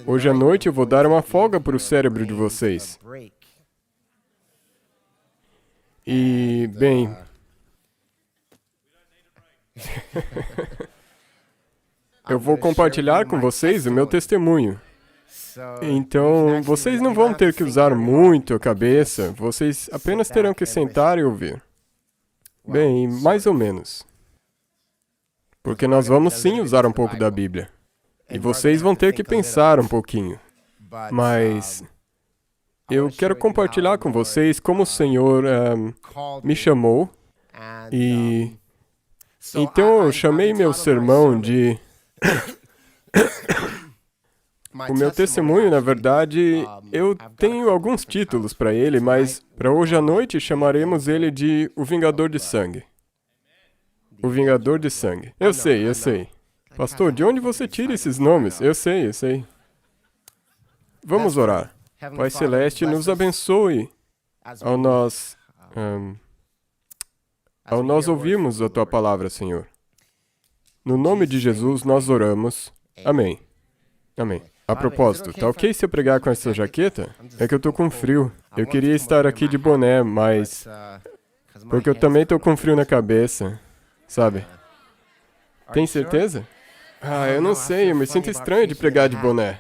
Hoje à noite eu vou dar uma folga para o cérebro de vocês. E, bem... eu vou compartilhar com vocês o meu testemunho. Então, vocês não vão ter que usar muito a cabeça, vocês apenas terão que sentar e ouvir. Bem, mais ou menos. Porque nós vamos sim usar um pouco da Bíblia. E vocês vão ter que pensar um pouquinho. Mas eu quero compartilhar com vocês como o Senhor me chamou. E então eu chamei meu sermão de... O meu testemunho, na verdade, eu tenho alguns títulos para ele, mas para hoje à noite chamaremos ele de O Vingador de Sangue. O Vingador de Sangue. Eu sei. Pastor, de onde você tira esses nomes? Eu sei. Vamos orar. Pai Celeste, nos abençoe ao nós ouvirmos a Tua palavra, Senhor. No nome de Jesus, nós oramos. Amém. Amém. A propósito, tá ok se eu pregar com essa jaqueta? É que eu tô com frio. Eu queria estar aqui de boné, mas... porque eu também tô com frio na cabeça, sabe? Tem certeza? Ah, eu não sei, eu me sinto estranho de pregar de boné.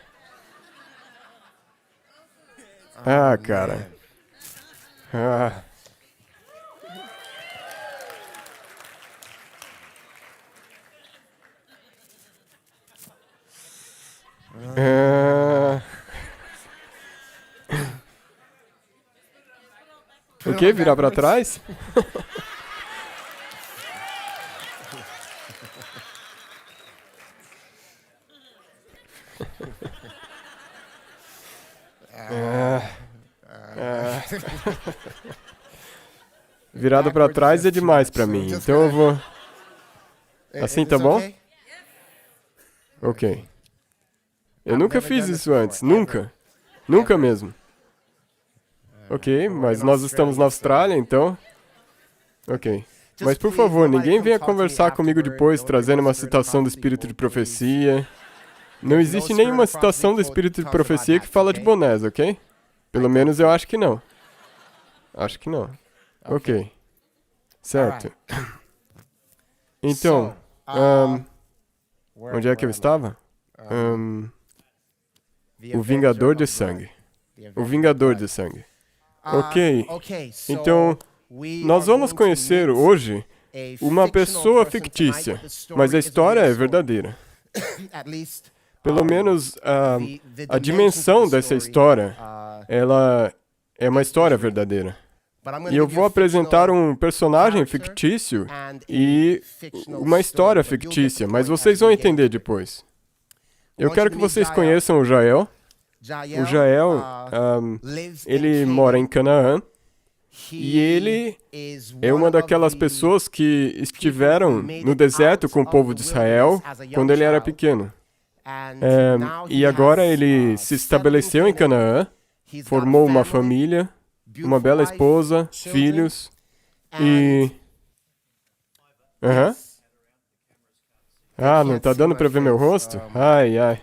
Ah, cara. Ah... O quê? Virar para trás? Virado para trás é demais para mim, então eu vou... Assim tá bom? Ok. Eu nunca fiz isso antes, nunca. Nunca mesmo. Ok, mas nós estamos na Austrália, então... Ok. Mas, por favor, ninguém venha conversar comigo depois trazendo uma citação do Espírito de Profecia. Não existe nenhuma citação do Espírito de Profecia que fala de bonés, ok? Pelo menos eu acho que não. Acho que não. Ok. Certo. Então, onde é que eu estava? O Vingador de Sangue. O Vingador de Sangue. Ok. Então, nós vamos conhecer hoje uma pessoa fictícia, mas a história é verdadeira. Pelo menos a dimensão dessa história, ela é uma história verdadeira. E eu vou apresentar um personagem fictício e uma história fictícia, mas vocês vão entender depois. Eu quero que vocês conheçam o Jael. O Jael, ele mora em Canaã e ele é uma daquelas pessoas que estiveram no deserto com o povo de Israel quando ele era pequeno. E agora ele se estabeleceu em Canaã, formou uma família, uma bela esposa, filhos e... Ah, não tá dando para ver meu rosto? Ai.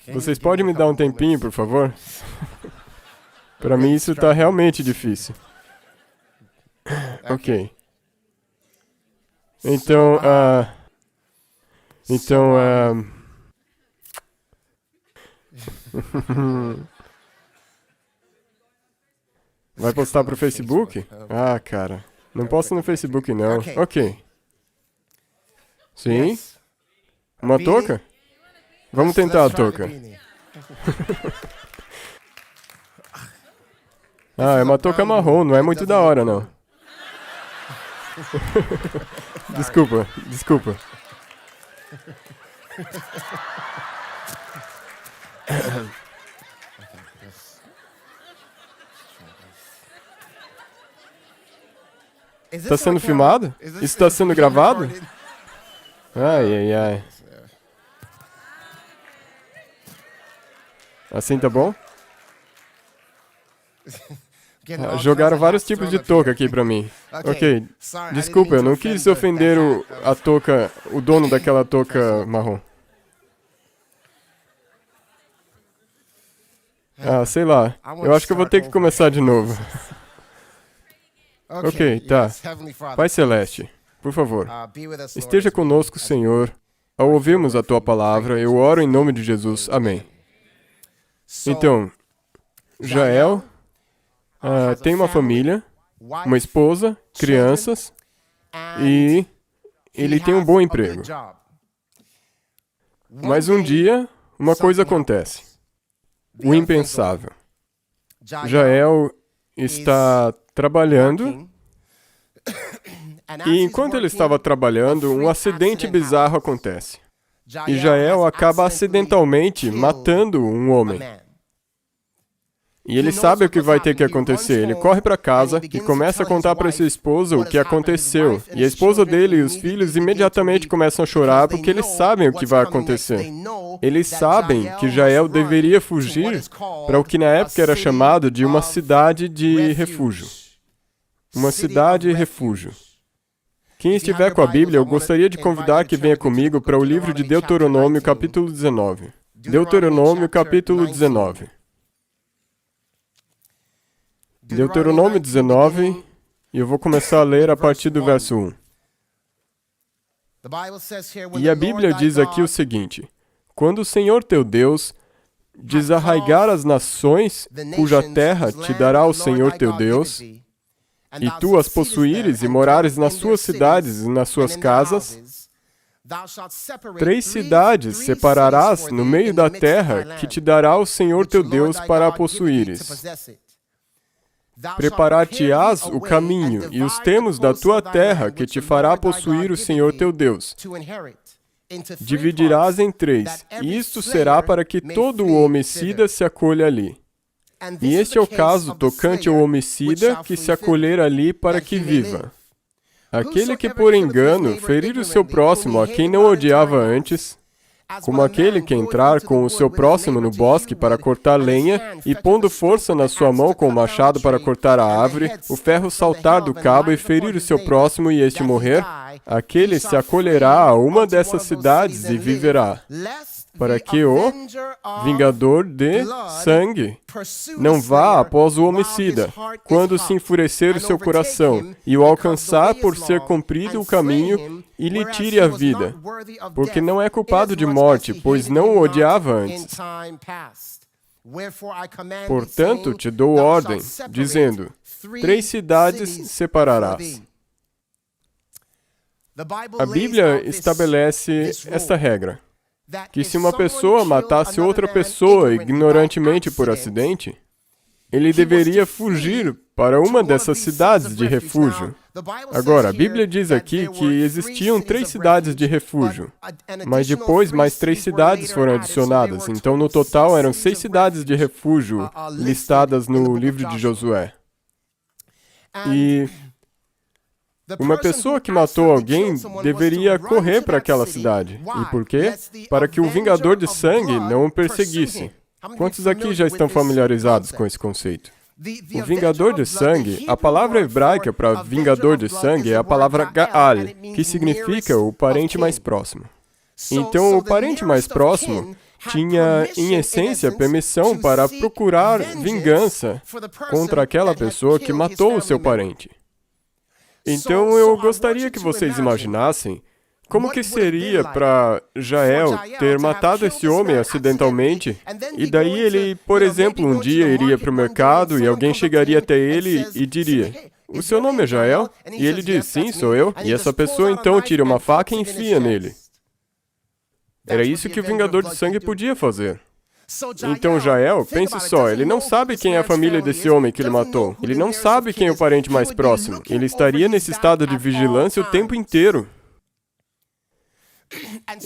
Vocês podem me dar um tempinho, por favor? Para mim isso está realmente difícil. Ok. Então, vai postar pro Facebook? Ah, cara. Não posta no Facebook, não. Ok. Sim? Uma touca? Vamos tentar a touca. Ah, é uma touca marrom, não é muito da hora, não. Desculpa. Está sendo filmado? Isso está sendo gravado? Ai. Assim tá bom? Jogaram vários tipos de touca aqui pra mim. Ok, desculpa, eu não quis ofender o dono daquela touca marrom. Sei lá. Eu acho que eu vou ter que começar de novo. Ok, tá. Pai Celeste, por favor, esteja conosco, Senhor. Ao ouvirmos a Tua palavra, eu oro em nome de Jesus. Amém. Então, Jael tem uma família, uma esposa, crianças, e ele tem um bom emprego. Mas um dia, uma coisa acontece. O impensável. Jael está trabalhando, e enquanto ele estava trabalhando, um acidente bizarro acontece. E Jael acaba acidentalmente matando um homem. E ele sabe o que vai ter que acontecer. Ele corre para casa e começa a contar para sua esposa o que aconteceu. E a esposa dele e os filhos imediatamente começam a chorar porque eles sabem o que vai acontecer. Eles sabem que Jael deveria fugir para o que na época era chamado de uma cidade de refúgio. Uma cidade refúgio. Quem estiver com a Bíblia, eu gostaria de convidar que venha comigo para o livro de Deuteronômio, capítulo 19. Deuteronômio, capítulo 19. Deuteronômio 19, e eu vou começar a ler a partir do verso 1. E a Bíblia diz aqui o seguinte: quando o Senhor teu Deus desarraigar as nações, cuja terra te dará o Senhor teu Deus, e tu as possuíres e morares nas suas cidades e nas suas casas, 3 cidades separarás no meio da terra que te dará o Senhor teu Deus para a possuíres. Preparar-te-ás o caminho e os termos da tua terra que te fará possuir o Senhor teu Deus. Dividirás em 3, e isto será para que todo o homicida se acolha ali. E este é o caso tocante ao homicida que se acolher ali para que viva. Aquele que por engano ferir o seu próximo a quem não odiava antes, como aquele que entrar com o seu próximo no bosque para cortar lenha e pondo força na sua mão com o machado para cortar a árvore, o ferro saltar do cabo e ferir o seu próximo e este morrer, aquele se acolherá a uma dessas cidades e viverá, para que o vingador de sangue não vá após o homicida, quando se enfurecer o seu coração, e o alcançar por ser cumprido o caminho, e lhe tire a vida, porque não é culpado de morte, pois não o odiava antes. Portanto, te dou ordem, dizendo, 3 cidades separarás. A Bíblia estabelece esta regra, que se uma pessoa matasse outra pessoa ignorantemente por acidente, ele deveria fugir para uma dessas cidades de refúgio. Agora, a Bíblia diz aqui que existiam 3 cidades de refúgio, mas depois mais 3 cidades foram adicionadas, então no total eram 6 cidades de refúgio listadas no livro de Josué. E uma pessoa que matou alguém deveria correr para aquela cidade. E por quê? Para que o vingador de sangue não o perseguisse. Quantos aqui já estão familiarizados com esse conceito? O vingador de sangue, a palavra hebraica para vingador de sangue é a palavra Gaal, que significa o parente mais próximo. Então, o parente mais próximo tinha, em essência, permissão para procurar vingança contra aquela pessoa que matou o seu parente. Então, eu gostaria que vocês imaginassem como que seria para Jael ter matado esse homem acidentalmente, e daí ele, por exemplo, um dia iria para o mercado e alguém chegaria até ele e diria, o seu nome é Jael? E ele diz, sim, sou eu. E essa pessoa então tira uma faca e enfia nele. Era isso que o vingador de sangue podia fazer. Então Jael, pense só, ele não sabe quem é a família desse homem que ele matou. Ele não sabe quem é o parente mais próximo. Ele estaria nesse estado de vigilância o tempo inteiro.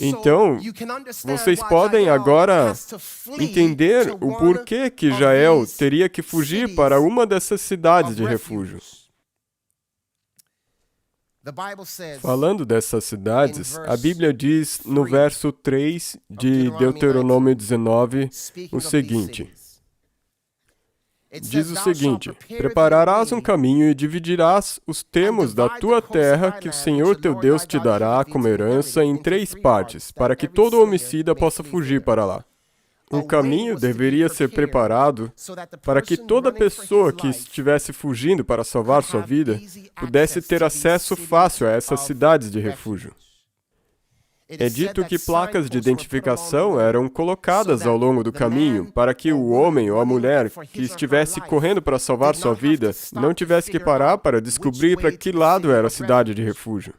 Então, vocês podem agora entender o porquê que Jael teria que fugir para uma dessas cidades de refúgio. Falando dessas cidades, a Bíblia diz no verso 3 de Deuteronômio 19 o seguinte. Diz o seguinte: prepararás um caminho e dividirás os termos da tua terra que o Senhor teu Deus te dará como herança em 3 partes, para que todo homicida possa fugir para lá. Um caminho deveria ser preparado para que toda pessoa que estivesse fugindo para salvar sua vida pudesse ter acesso fácil a essas cidades de refúgio. É dito que placas de identificação eram colocadas ao longo do caminho para que o homem ou a mulher que estivesse correndo para salvar sua vida não tivesse que parar para descobrir para que lado era a cidade de refúgio.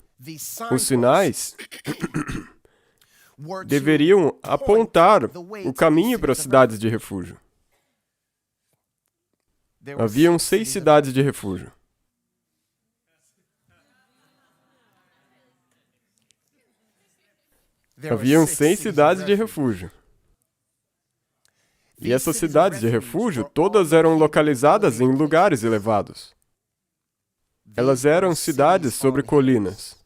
Os sinais deveriam apontar o caminho para as cidades de refúgio. Haviam 6 cidades de refúgio. Haviam 6 cidades de refúgio. E essas cidades de refúgio, todas eram localizadas em lugares elevados. Elas eram cidades sobre colinas.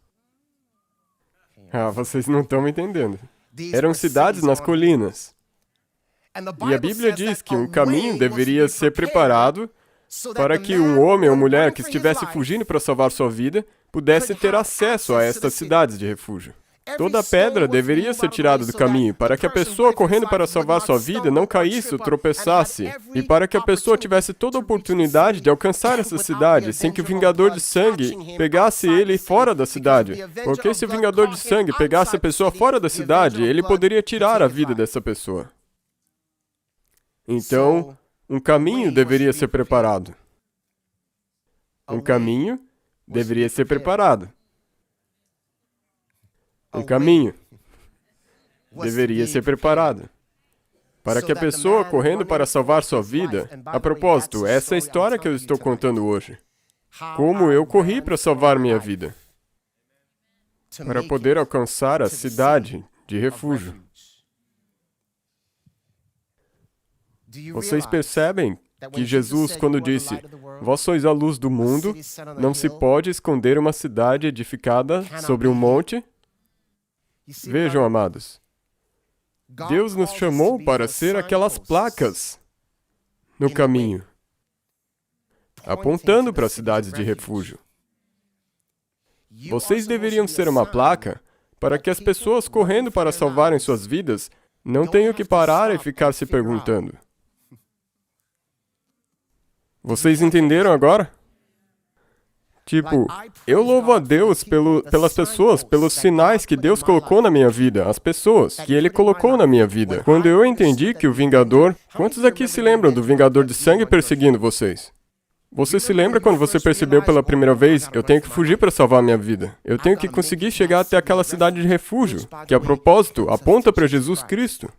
Ah, vocês não estão me entendendo. Eram cidades nas colinas. E a Bíblia diz que um caminho deveria ser preparado para que um homem ou mulher que estivesse fugindo para salvar sua vida pudesse ter acesso a estas cidades de refúgio. Toda pedra deveria ser tirada do caminho para que a pessoa correndo para salvar sua vida não caísse ou tropeçasse, e para que a pessoa tivesse toda a oportunidade de alcançar essa cidade sem que o vingador de sangue pegasse ele fora da cidade. Porque se o vingador de sangue pegasse a pessoa fora da cidade, ele poderia tirar a vida dessa pessoa. Então, um caminho deveria ser preparado. Um caminho deveria ser preparado. Um caminho deveria ser preparado para que a pessoa correndo para salvar sua vida... A propósito, essa é a história que eu estou contando hoje. Como eu corri para salvar minha vida, para poder alcançar a cidade de refúgio. Vocês percebem que Jesus, quando disse, vós sois a luz do mundo, não se pode esconder uma cidade edificada sobre um monte? Vejam, amados, Deus nos chamou para ser aquelas placas no caminho, apontando para as cidades de refúgio. Vocês deveriam ser uma placa para que as pessoas correndo para salvarem suas vidas não tenham que parar e ficar se perguntando. Vocês entenderam agora? Tipo, eu louvo a Deus pelas pessoas, pelos sinais que Deus colocou na minha vida, as pessoas que Ele colocou na minha vida. Quando eu entendi que o Vingador... Quantos aqui se lembram do Vingador de sangue perseguindo vocês? Você se lembra quando você percebeu pela primeira vez, eu tenho que fugir para salvar minha vida. Eu tenho que conseguir chegar até aquela cidade de refúgio, que a propósito aponta para Jesus Cristo.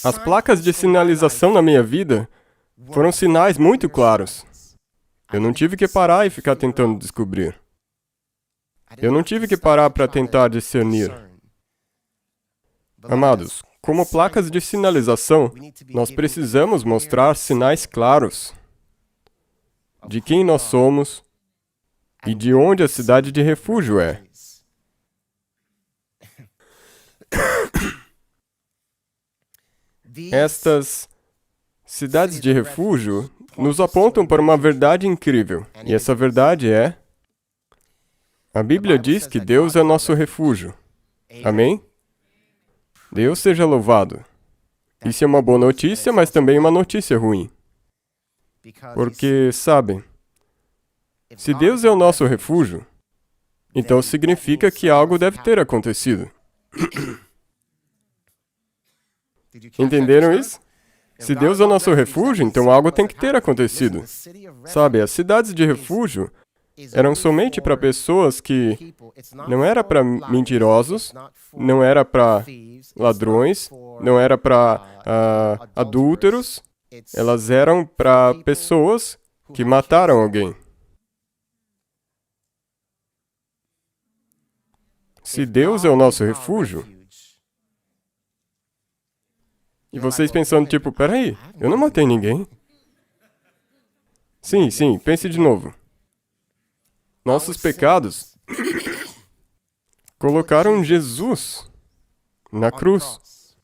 As placas de sinalização na minha vida foram sinais muito claros. Eu não tive que parar e ficar tentando descobrir. Eu não tive que parar para tentar discernir. Amados, como placas de sinalização, nós precisamos mostrar sinais claros de quem nós somos e de onde a cidade de refúgio é. Estas cidades de refúgio nos apontam para uma verdade incrível. E essa verdade é... A Bíblia diz que Deus é nosso refúgio. Amém? Deus seja louvado. Isso é uma boa notícia, mas também uma notícia ruim. Porque, sabem, se Deus é o nosso refúgio, então significa que algo deve ter acontecido. Entenderam isso? Se Deus é o nosso refúgio, então algo tem que ter acontecido. Sabe, as cidades de refúgio eram somente para pessoas que não era para mentirosos, não era para ladrões, não era para adúlteros, elas eram para pessoas que mataram alguém. Se Deus é o nosso refúgio, e vocês pensando, tipo, peraí, eu não matei ninguém. Sim, pense de novo. nossos pecados, colocaram Jesus na cruz.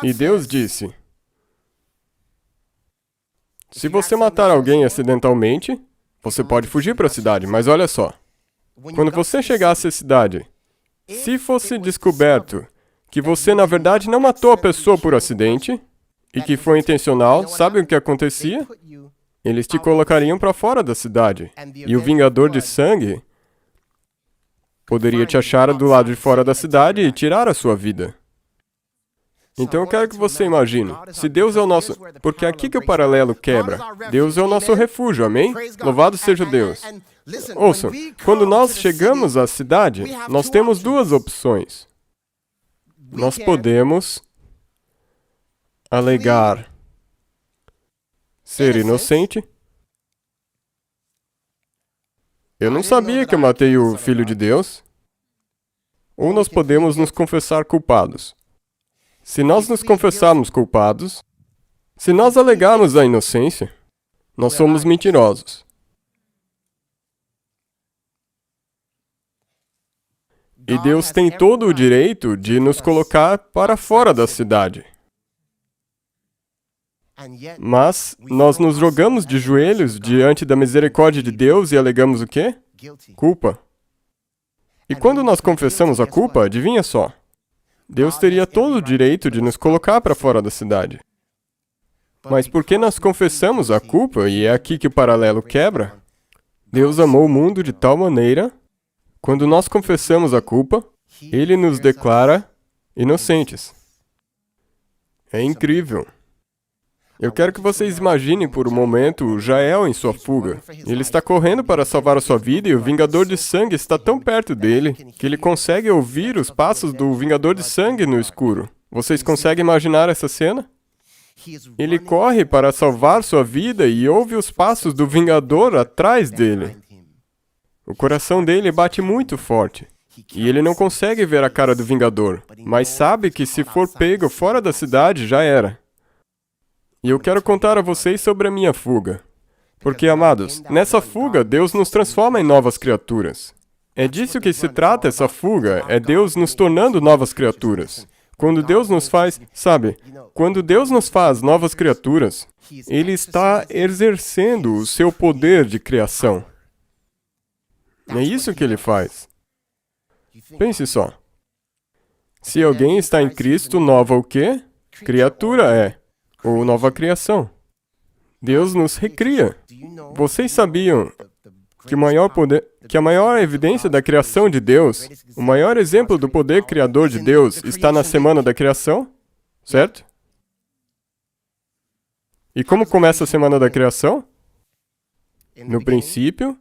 E Deus disse: se você matar alguém acidentalmente, você pode fugir para a cidade, mas olha só. Quando você chegasse à cidade, se fosse descoberto que você, na verdade, não matou a pessoa por acidente e que foi intencional, sabe o que acontecia? Eles te colocariam para fora da cidade. E o vingador de sangue poderia te achar do lado de fora da cidade e tirar a sua vida. Então eu quero que você imagine, se Deus é o nosso... Porque é aqui que o paralelo quebra. Deus é o nosso refúgio, amém? Louvado seja Deus. Ouçam, quando nós chegamos à cidade, nós temos duas opções. Nós podemos alegar ser inocente. Eu não sabia que eu matei o Filho de Deus. Ou nós podemos nos confessar culpados. Se nós nos confessarmos culpados, se nós alegarmos a inocência, nós somos mentirosos. E Deus tem todo o direito de nos colocar para fora da cidade. Mas nós nos jogamos de joelhos diante da misericórdia de Deus e alegamos o quê? Culpa. E quando nós confessamos a culpa, adivinha só? Deus teria todo o direito de nos colocar para fora da cidade. Mas porque nós confessamos a culpa, e é aqui que o paralelo quebra, Deus amou o mundo de tal maneira, quando nós confessamos a culpa, Ele nos declara inocentes. É incrível. Eu quero que vocês imaginem por um momento Jael em sua fuga. Ele está correndo para salvar a sua vida e o Vingador de Sangue está tão perto dele que ele consegue ouvir os passos do Vingador de Sangue no escuro. Vocês conseguem imaginar essa cena? Ele corre para salvar sua vida e ouve os passos do Vingador atrás dele. O coração dele bate muito forte. E ele não consegue ver a cara do Vingador, mas sabe que se for pego fora da cidade, já era. E eu quero contar a vocês sobre a minha fuga. Porque, amados, nessa fuga, Deus nos transforma em novas criaturas. É disso que se trata essa fuga, é Deus nos tornando novas criaturas. Quando Deus nos faz, sabe, quando Deus nos faz novas criaturas, Ele está exercendo o seu poder de criação. É isso que Ele faz. Pense só. Se alguém está em Cristo, nova o quê? Criatura é. Ou nova criação. Deus nos recria. Vocês sabiam que a maior evidência da criação de Deus, o maior exemplo do poder criador de Deus está na semana da criação? Certo? E como começa a semana da criação? No princípio,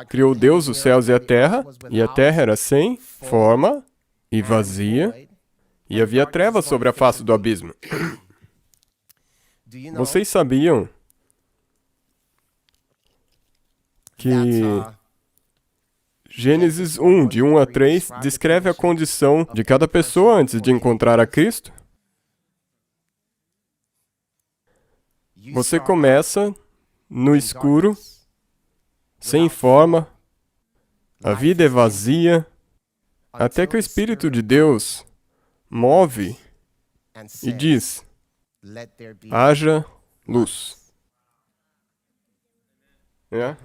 criou Deus os céus e a terra era sem forma e vazia, e havia trevas sobre a face do abismo. Vocês sabiam que Gênesis 1, de 1 a 3, descreve a condição de cada pessoa antes de encontrar a Cristo? Você começa no escuro, sem forma, a vida é vazia, até que o Espírito de Deus move e diz: haja luz. É?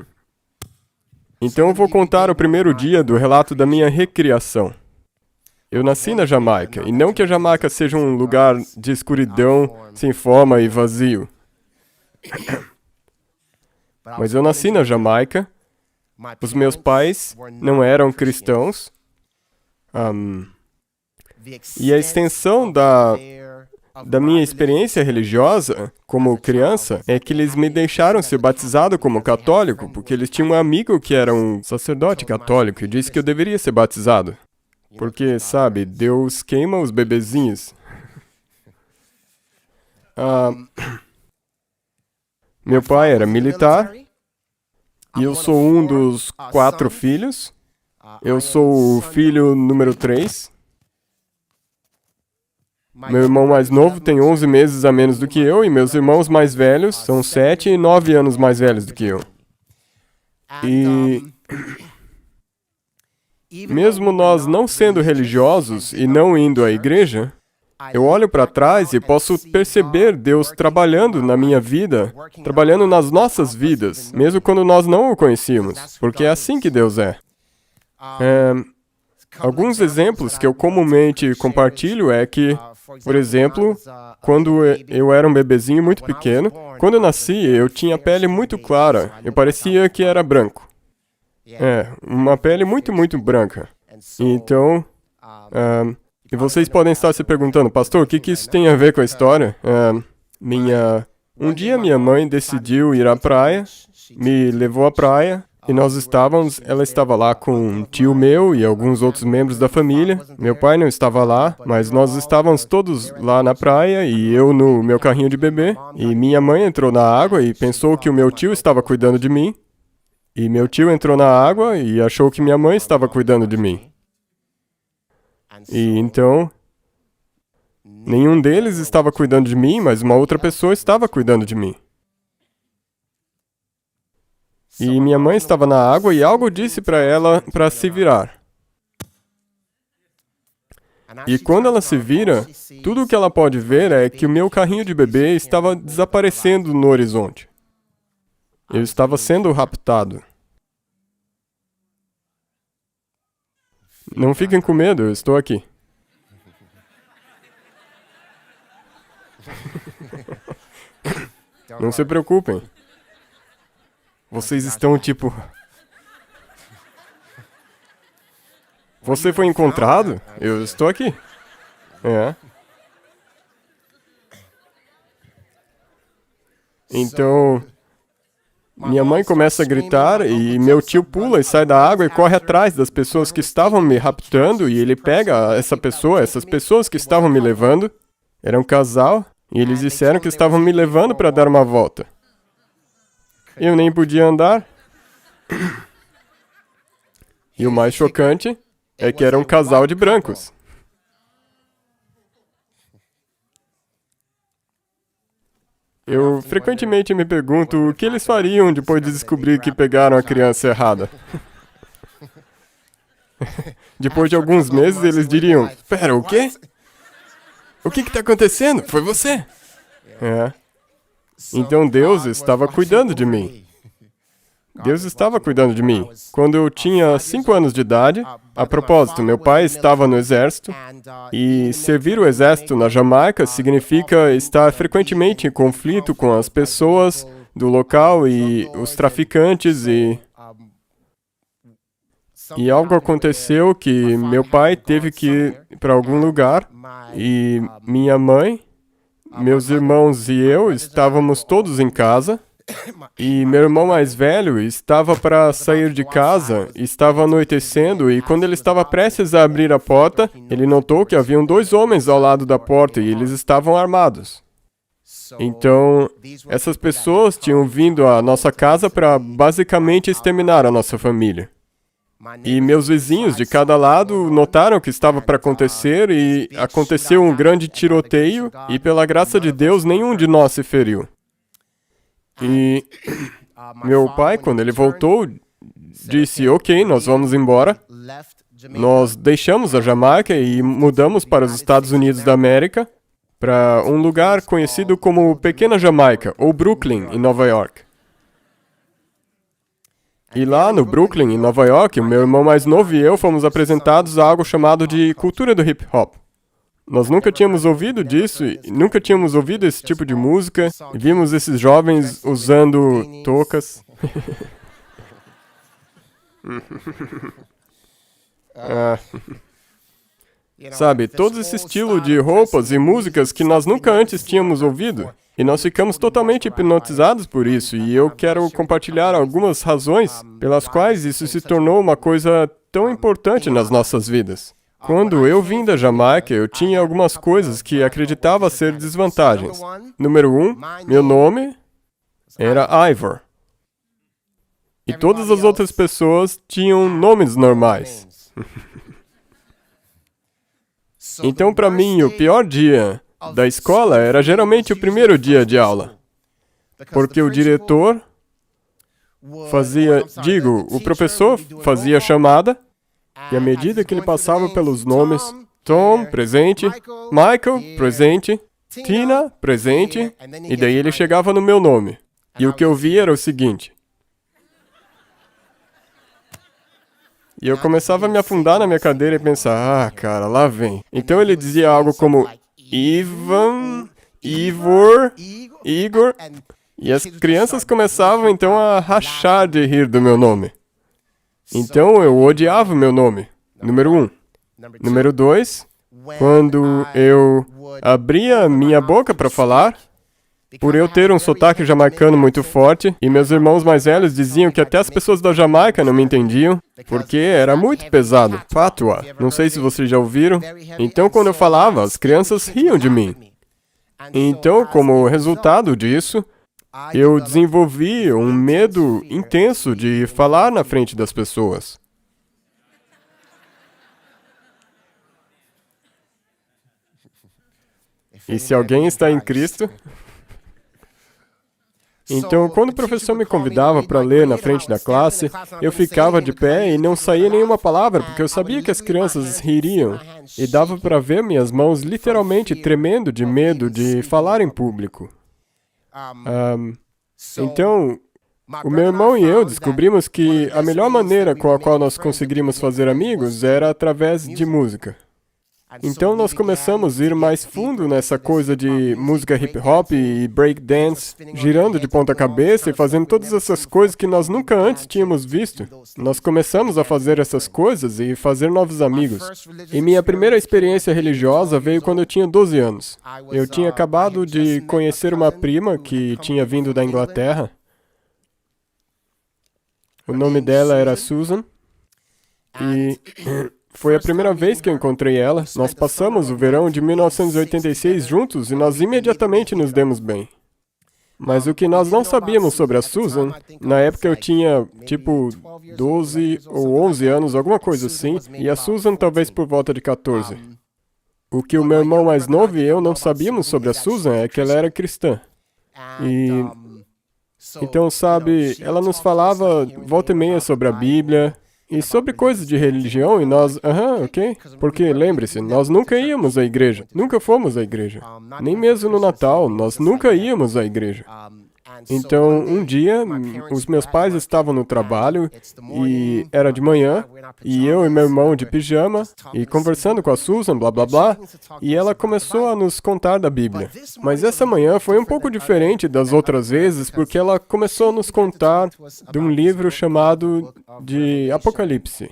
Então eu vou contar o primeiro dia do relato da minha recriação. Eu nasci na Jamaica, e não que a Jamaica seja um lugar de escuridão, sem forma e vazio. Mas eu nasci na Jamaica, os meus pais não eram cristãos, e a extensão da minha experiência religiosa, como criança, é que eles me deixaram ser batizado como católico, porque eles tinham um amigo que era um sacerdote católico e disse que eu deveria ser batizado. Porque, sabe, Deus queima os bebezinhos. Meu pai era militar, e eu sou um dos 4 filhos. Eu sou o filho número 3. Meu irmão mais novo tem 11 meses a menos do que eu, e meus irmãos mais velhos são 7 e 9 anos mais velhos do que eu. E mesmo nós não sendo religiosos e não indo à igreja, eu olho para trás e posso perceber Deus trabalhando na minha vida, trabalhando nas nossas vidas, mesmo quando nós não o conhecíamos, porque é assim que Deus é. Alguns exemplos que eu comumente compartilho é que, por exemplo, quando eu era um bebezinho muito pequeno, quando eu nasci, eu tinha pele muito clara, eu parecia que era branco. Uma pele muito, muito branca. Então, e vocês podem estar se perguntando, pastor, o que isso tem a ver com a história? Um dia minha mãe decidiu ir à praia, me levou à praia, e ela estava lá com um tio meu e alguns outros membros da família. Meu pai não estava lá, mas nós estávamos todos lá na praia e eu no meu carrinho de bebê. E minha mãe entrou na água e pensou que o meu tio estava cuidando de mim. E meu tio entrou na água e achou que minha mãe estava cuidando de mim. E então, nenhum deles estava cuidando de mim, mas uma outra pessoa estava cuidando de mim. E minha mãe estava na água e algo disse para ela para se virar. E quando ela se vira, tudo o que ela pode ver é que o meu carrinho de bebê estava desaparecendo no horizonte. Eu estava sendo raptado. Não fiquem com medo, eu estou aqui. Não se preocupem. Vocês estão tipo... Você foi encontrado? Eu estou aqui. Então, minha mãe começa a gritar e meu tio pula e sai da água e corre atrás das pessoas que estavam me raptando e ele pega essas pessoas que estavam me levando, era um casal, e eles disseram que estavam me levando para dar uma volta. Eu nem podia andar. E o mais chocante é que era um casal de brancos. Eu frequentemente me pergunto o que eles fariam depois de descobrir que pegaram a criança errada. Depois de alguns meses, eles diriam, "Pera, o quê? O que está acontecendo? Foi você?" Então Deus estava cuidando de mim. Deus estava cuidando de mim. Quando eu tinha 5 anos de idade, a propósito, meu pai estava no exército, e servir o exército na Jamaica significa estar frequentemente em conflito com as pessoas do local e os traficantes e algo aconteceu que meu pai teve que ir para algum lugar e minha mãe, meus irmãos e eu estávamos todos em casa. E meu irmão mais velho estava para sair de casa, estava anoitecendo, e quando ele estava prestes a abrir a porta, ele notou que haviam 2 homens ao lado da porta e eles estavam armados. Então, essas pessoas tinham vindo à nossa casa para basicamente exterminar a nossa família. E meus vizinhos de cada lado notaram o que estava para acontecer e aconteceu um grande tiroteio e, pela graça de Deus, nenhum de nós se feriu. E meu pai, quando ele voltou, disse, ok, nós vamos embora. Nós deixamos a Jamaica e mudamos para os Estados Unidos da América, para um lugar conhecido como Pequena Jamaica, ou Brooklyn, em Nova York. E lá no Brooklyn, em Nova York, o meu irmão mais novo e eu fomos apresentados a algo chamado de cultura do hip hop. Nós nunca tínhamos ouvido disso, nunca tínhamos ouvido esse tipo de música, e vimos esses jovens usando toucas. Sabe, todo esse estilo de roupas e músicas que nós nunca antes tínhamos ouvido. E nós ficamos totalmente hipnotizados por isso, e eu quero compartilhar algumas razões pelas quais isso se tornou uma coisa tão importante nas nossas vidas. Quando eu vim da Jamaica, eu tinha algumas coisas que acreditava ser desvantagens. Número 1, meu nome era Ivor. E todas as outras pessoas tinham nomes normais. Então, para mim, o pior dia da escola era geralmente o primeiro dia de aula. Porque o diretor o professor fazia a chamada, e à medida que ele passava pelos nomes, Tom, presente, Michael, presente, Tina, presente, e daí ele chegava no meu nome. E o que eu via era o seguinte. E eu começava a me afundar na minha cadeira e pensar, cara, lá vem. Então ele dizia algo como Ivan, Ivor, Igor, e as crianças começavam então a rachar de rir do meu nome. Então eu odiava o meu nome, número 1. Número 2, quando eu abria minha boca para falar, por eu ter um sotaque jamaicano muito forte, e meus irmãos mais velhos diziam que até as pessoas da Jamaica não me entendiam, porque era muito pesado. Patois. Não sei se vocês já ouviram. Então, quando eu falava, as crianças riam de mim. Então, como resultado disso, eu desenvolvi um medo intenso de falar na frente das pessoas. E se alguém está em Cristo... Então, quando o professor me convidava para ler na frente da classe, eu ficava de pé e não saía nenhuma palavra, porque eu sabia que as crianças ririam. E dava para ver minhas mãos literalmente tremendo de medo de falar em público. Então, o meu irmão e eu descobrimos que a melhor maneira com a qual nós conseguiríamos fazer amigos era através de música. Então nós começamos a ir mais fundo nessa coisa de música hip hop e break dance, girando de ponta cabeça e fazendo todas essas coisas que nós nunca antes tínhamos visto. Nós começamos a fazer essas coisas e fazer novos amigos. E minha primeira experiência religiosa veio quando eu tinha 12 anos. Eu tinha acabado de conhecer uma prima que tinha vindo da Inglaterra. O nome dela era Susan. E... foi a primeira vez que eu encontrei ela. Nós passamos o verão de 1986 juntos e nós imediatamente nos demos bem. Mas o que nós não sabíamos sobre a Susan, na época eu tinha, tipo, 12 ou 11 anos, alguma coisa assim, e a Susan talvez por volta de 14. O que o meu irmão mais novo e eu não sabíamos sobre a Susan é que ela era cristã. Então, sabe, ela nos falava volta e meia sobre a Bíblia, e sobre coisas de religião, e nós, ok. Porque, lembre-se, nós nunca íamos à igreja. Nunca fomos à igreja. Nem mesmo no Natal, nós nunca íamos à igreja. Então, um dia, os meus pais estavam no trabalho, e era de manhã, e eu e meu irmão de pijama, e conversando com a Susan, blá blá blá, e ela começou a nos contar da Bíblia. Mas essa manhã foi um pouco diferente das outras vezes, porque ela começou a nos contar de um livro chamado de Apocalipse.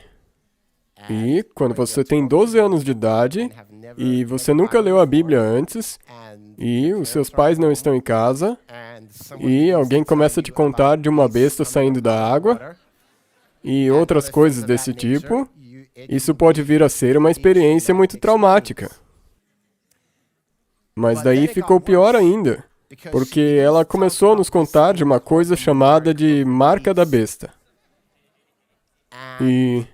E quando você tem 12 anos de idade, e você nunca leu a Bíblia antes, e os seus pais não estão em casa, e alguém começa a te contar de uma besta saindo da água, e outras coisas desse tipo, isso pode vir a ser uma experiência muito traumática. Mas daí ficou pior ainda, porque ela começou a nos contar de uma coisa chamada de marca da besta. E...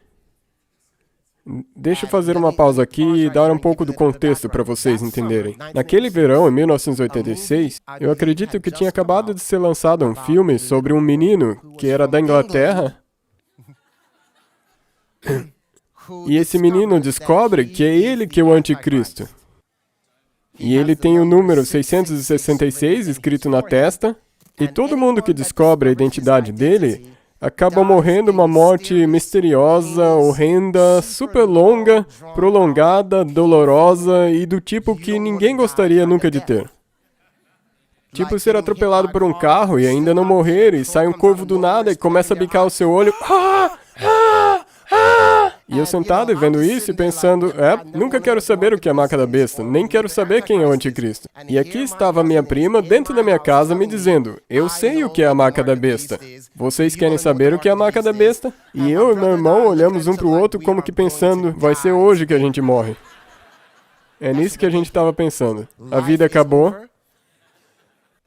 deixa eu fazer uma pausa aqui e dar um pouco do contexto para vocês entenderem. Naquele verão, em 1986, eu acredito que tinha acabado de ser lançado um filme sobre um menino que era da Inglaterra. E esse menino descobre que é ele que é o anticristo. E ele tem o número 666 escrito na testa, e todo mundo que descobre a identidade dele acaba morrendo uma morte misteriosa, horrenda, super longa, prolongada, dolorosa e do tipo que ninguém gostaria nunca de ter. Tipo ser atropelado por um carro e ainda não morrer, e sai um corvo do nada e começa a bicar o seu olho. E eu sentado e vendo isso e pensando, nunca quero saber o que é a marca da besta, nem quero saber quem é o anticristo. E aqui estava minha prima dentro da minha casa me dizendo, eu sei o que é a marca da besta. Vocês querem saber o que é a marca da besta? E eu e meu irmão olhamos um para o outro como que pensando, vai ser hoje que a gente morre. É nisso que a gente estava pensando. A vida acabou.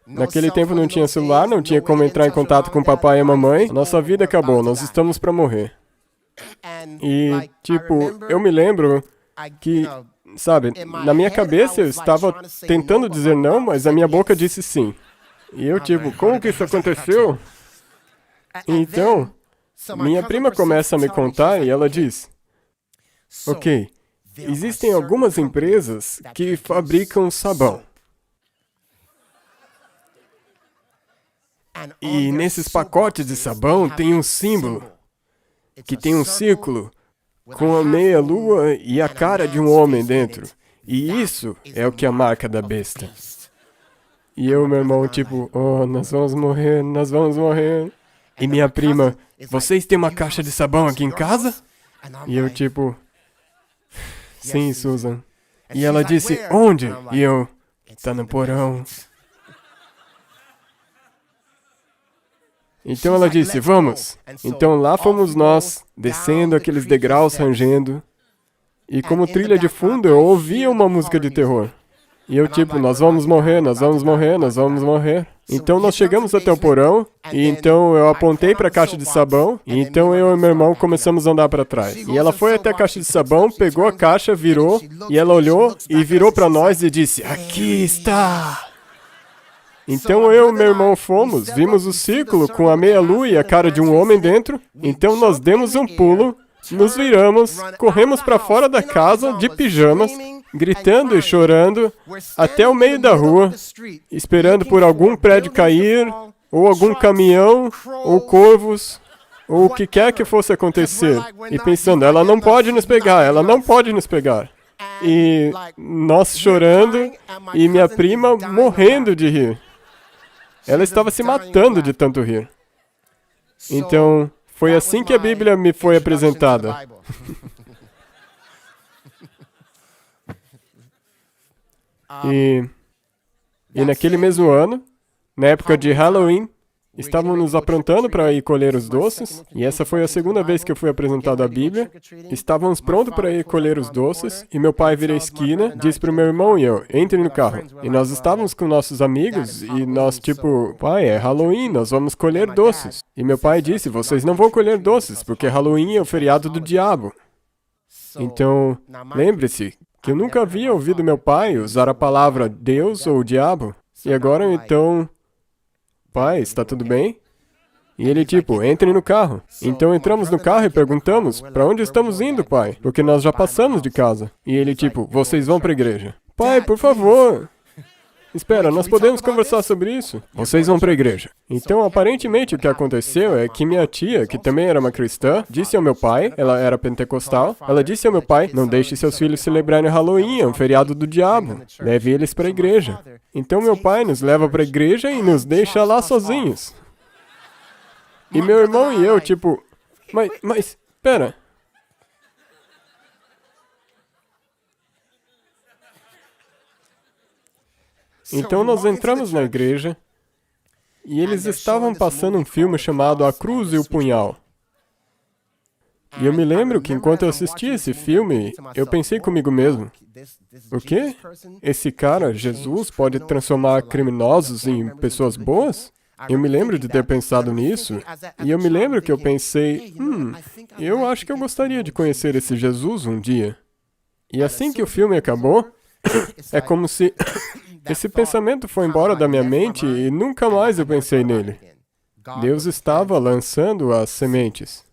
Naquele tempo não tinha celular, não tinha como entrar em contato com o papai e a mamãe. Nossa vida acabou, nós estamos para morrer. E, tipo, eu me lembro que sabe, na minha cabeça eu estava tentando dizer não, mas a minha boca disse sim. E eu tipo, como que isso aconteceu? Então, minha prima começa a me contar e ela diz, ok, existem algumas empresas que fabricam sabão. E nesses pacotes de sabão tem um símbolo, que tem um círculo com a meia-lua e a cara de um homem dentro. E isso é o que é a marca da besta. E eu e meu irmão, tipo, oh, nós vamos morrer, nós vamos morrer. E minha prima, vocês têm uma caixa de sabão aqui em casa? E eu, tipo, sim, Susan. E ela disse, onde? E eu, tá no porão. Então ela disse, vamos. Então lá fomos nós, descendo aqueles degraus rangendo. E como trilha de fundo, eu ouvia uma música de terror. E eu tipo, nós vamos morrer, nós vamos morrer, nós vamos morrer. Então nós chegamos até o porão, e então eu apontei para a caixa de sabão, e então eu e meu irmão começamos a andar para trás. E ela foi até a caixa de sabão, pegou a caixa, virou, e ela olhou e virou para nós e disse, aqui está! Então eu e meu irmão fomos, vimos o círculo com a meia-lua e a cara de um homem dentro, então nós demos um pulo, nos viramos, corremos para fora da casa, de pijamas, gritando e chorando, até o meio da rua, esperando por algum prédio cair, ou algum caminhão, ou corvos, ou o que quer que fosse acontecer. E pensando, ela não pode nos pegar, ela não pode nos pegar. E nós chorando, e minha prima morrendo de rir. Ela estava se matando de tanto rir. Então, foi assim que a Bíblia me foi apresentada. E naquele mesmo ano, na época de Halloween, estávamos nos aprontando para ir colher os doces, e essa foi a segunda vez que eu fui apresentado à Bíblia. Estávamos prontos para ir colher os doces, e meu pai vira a esquina, disse para o meu irmão e eu, entre no carro. E nós estávamos com nossos amigos, e nós tipo, pai, é Halloween, nós vamos colher doces. E meu pai disse, vocês não vão colher doces, porque Halloween é o feriado do diabo. Então, lembre-se que eu nunca havia ouvido meu pai usar a palavra Deus ou diabo. E agora, então, pai, está tudo bem? E ele tipo, entre no carro. Então entramos no carro e perguntamos, para onde estamos indo, pai? Porque nós já passamos de casa. E ele tipo, vocês vão para a igreja. Pai, por favor. Espera, nós podemos conversar sobre isso? Vocês vão para a igreja. Então, aparentemente, o que aconteceu é que minha tia, que também era uma cristã, disse ao meu pai, ela era pentecostal, ela disse ao meu pai, não deixe seus filhos celebrarem Halloween, é um feriado do diabo. Leve eles para a igreja. Então, meu pai nos leva para a igreja e nos deixa lá sozinhos. E meu irmão e eu, tipo, mas, pera. Então nós entramos na igreja e eles estavam passando um filme chamado A Cruz e o Punhal. E eu me lembro que enquanto eu assistia esse filme, eu pensei comigo mesmo, o quê? Esse cara, Jesus, pode transformar criminosos em pessoas boas? Eu me lembro de ter pensado nisso, e eu me lembro que eu pensei, eu acho que eu gostaria de conhecer esse Jesus um dia. E assim que o filme acabou, é como se esse pensamento foi embora da minha mente e nunca mais eu pensei nele. Deus estava lançando as sementes.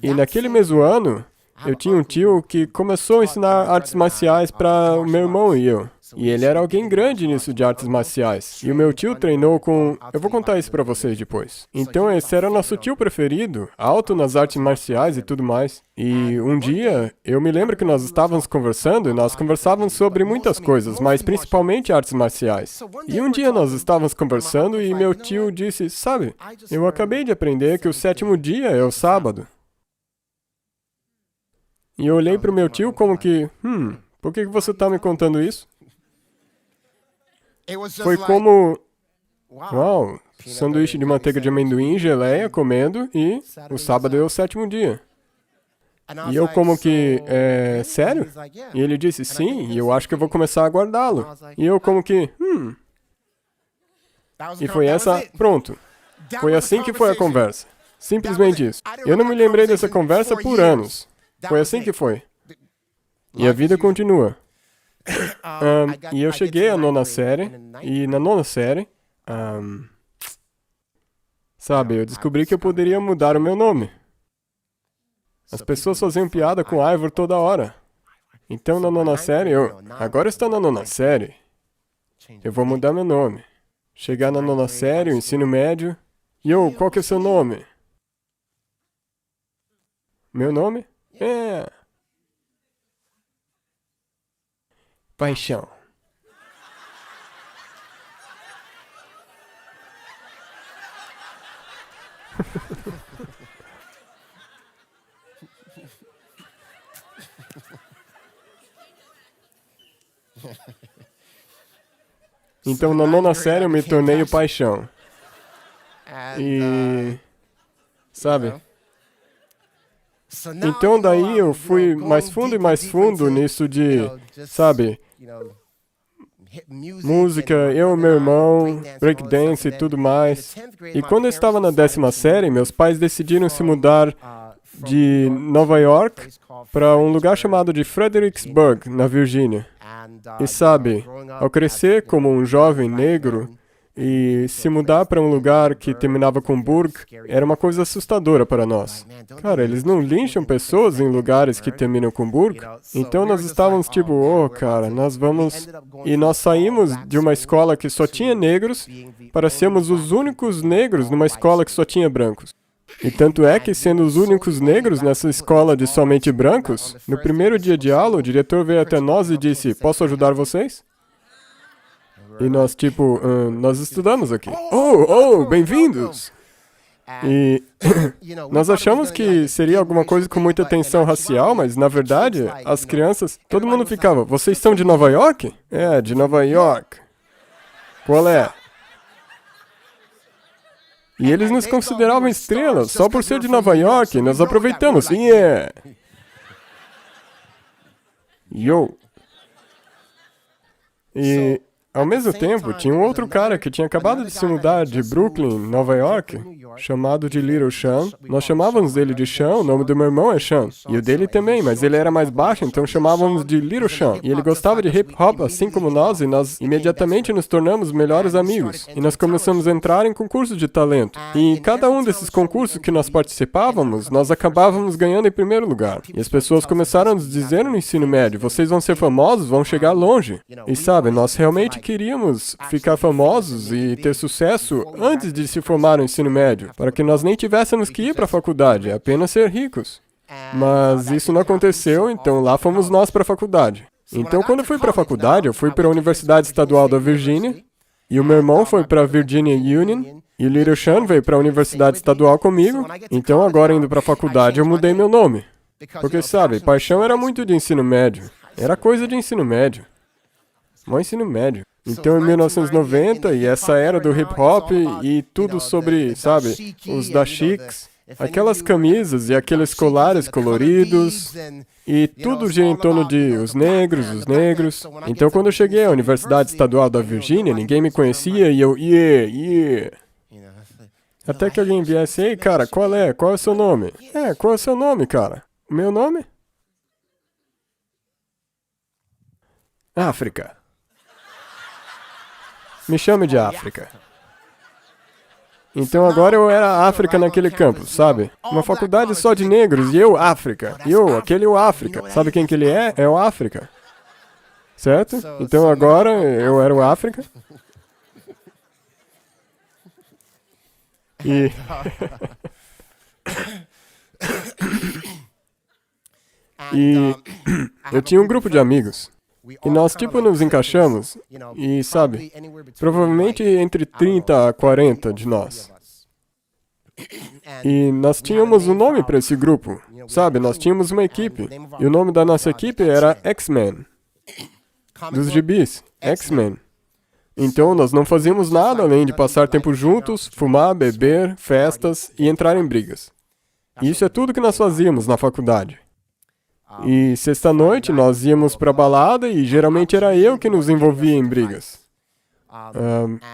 E naquele mesmo ano, eu tinha um tio que começou a ensinar artes marciais para o meu irmão e eu. E ele era alguém grande nisso de artes marciais. E o meu tio treinou com... Eu vou contar isso para vocês depois. Então esse era o nosso tio preferido, alto nas artes marciais e tudo mais. E um dia, eu me lembro que nós estávamos conversando e nós conversávamos sobre muitas coisas, mas principalmente artes marciais. E um dia nós estávamos conversando e meu tio disse, sabe, eu acabei de aprender que o 7º dia é o sábado. E eu olhei para o meu tio como que, por que você está me contando isso? Foi como, uau, sanduíche de manteiga de amendoim, geleia, comendo, e o sábado é o 7º dia. E eu como que, sério? E ele disse, sim, e eu acho que eu vou começar a guardá-lo. E eu como que, E foi pronto. Foi assim que foi a conversa. Simplesmente isso. Eu não me lembrei dessa conversa por anos. Foi assim que foi. E a vida continua. E eu cheguei à nona série, e na nona série, sabe, eu descobri que eu poderia mudar o meu nome. As pessoas faziam piada com Ivor toda hora. Então, na nona série, agora está na nona série, eu vou mudar meu nome. Chegar na nona série, o ensino médio, qual que é o seu nome? Meu nome? Paixão. Então, na nona série, eu me tornei o Paixão. E... sabe? Então, daí eu fui mais fundo e mais fundo nisso de, sabe? Música, eu e meu irmão, breakdance e tudo mais. E quando eu estava na 10ª série, meus pais decidiram se mudar de Nova York para um lugar chamado de Fredericksburg, na Virgínia. E sabe, ao crescer como um jovem negro e se mudar para um lugar que terminava com Burg, era uma coisa assustadora para nós. Cara, eles não lincham pessoas em lugares que terminam com Burg? Então nós estávamos tipo, cara, nós vamos... E nós saímos de uma escola que só tinha negros para sermos os únicos negros numa escola que só tinha brancos. E tanto é que, sendo os únicos negros nessa escola de somente brancos, no primeiro dia de aula, o diretor veio até nós e disse, posso ajudar vocês? E nós, tipo, nós estudamos aqui. Bem-vindos! E nós achamos que seria alguma coisa com muita tensão racial, mas, na verdade, as crianças, todo mundo ficava, vocês são de Nova York? É, de Nova York. Qual é? E eles nos consideravam estrelas, só por ser de Nova York, nós aproveitamos. E, ao mesmo tempo, tinha um outro cara que tinha acabado de se mudar de Brooklyn, Nova York, chamado de Little Sean. Nós chamávamos ele de Sean, o nome do meu irmão é Sean. E o dele também, mas ele era mais baixo, então chamávamos de Little Sean. E ele gostava de hip hop, assim como nós, e nós imediatamente nos tornamos melhores amigos. E nós começamos a entrar em concursos de talento. E em cada um desses concursos que nós participávamos, nós acabávamos ganhando em primeiro lugar. E as pessoas começaram a nos dizer no ensino médio, vocês vão ser famosos, vão chegar longe. E sabe, nós realmente queríamos ficar famosos e ter sucesso antes de se formar no ensino médio, para que nós nem tivéssemos que ir para a faculdade, apenas ser ricos. Mas isso não aconteceu, então lá fomos nós para a faculdade. Então, quando eu fui para a faculdade, eu fui para a Universidade Estadual da Virgínia, e o meu irmão foi para a Virginia Union, e o Little Sean veio para a Universidade Estadual comigo. Então, agora indo para a faculdade, eu mudei meu nome. Porque, sabe, paixão era muito de ensino médio. Era coisa de ensino médio. Não ensino médio. Então, em 1990, e essa era do hip-hop, e tudo sobre, sabe, os dashicks, aquelas camisas e aqueles colares coloridos, e tudo gira em torno de os negros. Então, quando eu cheguei à Universidade Estadual da Virgínia, ninguém me conhecia, e eu, Até que alguém viesse, ei, cara, qual é o seu nome? Qual é o seu nome, cara? O meu nome? África. Me chame de África. Então agora eu era África naquele campus, sabe? Uma faculdade só de negros, e eu, África. E eu, aquele o África. Sabe quem que ele é? É o África. Certo? Então agora eu era o África. E... e eu tinha um grupo de amigos. E nós, tipo, nos encaixamos, e, sabe, provavelmente entre 30 a 40 de nós. E nós tínhamos um nome para esse grupo, sabe, nós tínhamos uma equipe, e o nome da nossa equipe era X-Men, dos gibis, X-Men. Então, nós não fazíamos nada além de passar tempo juntos, fumar, beber, festas e entrar em brigas. E isso é tudo que nós fazíamos na faculdade. E sexta-noite nós íamos para a balada e geralmente era eu que nos envolvia em brigas.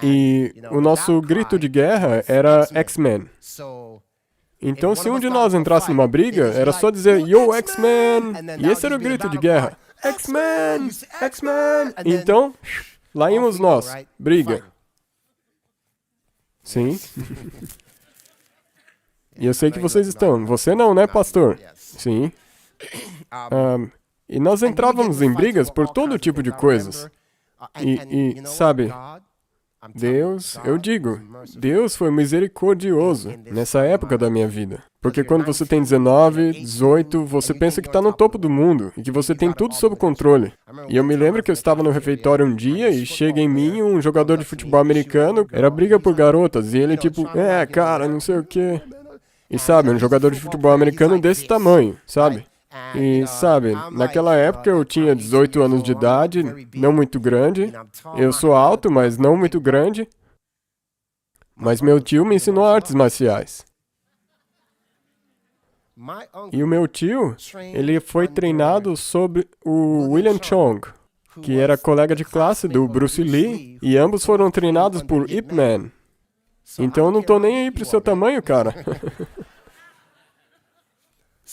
E o nosso grito de guerra era X-Men. Então se um de nós entrasse numa briga, era só dizer Yo, X-Men! E esse era o grito de guerra. X-Men! X-Men! Então, lá íamos nós. Briga. Sim. E eu sei que vocês estão. Você não, né, pastor? Sim. E nós entrávamos em brigas por todo tipo de coisas. Sabe, Deus, eu digo, Deus foi misericordioso nessa época da minha vida. Porque quando você tem 19, 18, você pensa que está no topo do mundo e que você tem tudo sob controle. E eu me lembro que eu estava no refeitório um dia e chega em mim um jogador de futebol americano, era briga por garotas, e ele tipo, cara, não sei o quê. E sabe, um jogador de futebol americano desse tamanho, sabe? E, sabe, naquela época eu tinha 18 anos de idade, não muito grande. Eu sou alto, mas não muito grande. Mas meu tio me ensinou artes marciais. E o meu tio, ele foi treinado sobre o William Chong, que era colega de classe do Bruce Lee, e ambos foram treinados por Ip Man. Então eu não tô nem aí pro seu tamanho, cara.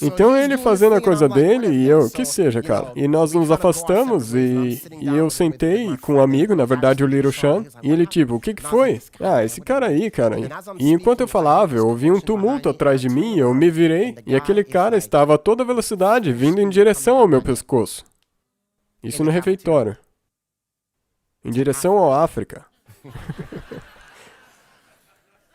Então ele fazendo a coisa dele e eu, que seja, cara. E nós nos afastamos e eu sentei com um amigo, na verdade o Little Sean, e ele tipo, o que foi? Esse cara aí, cara. E enquanto eu falava, eu ouvi um tumulto atrás de mim, eu me virei e aquele cara estava a toda velocidade vindo em direção ao meu pescoço. Isso no refeitório. Em direção ao África.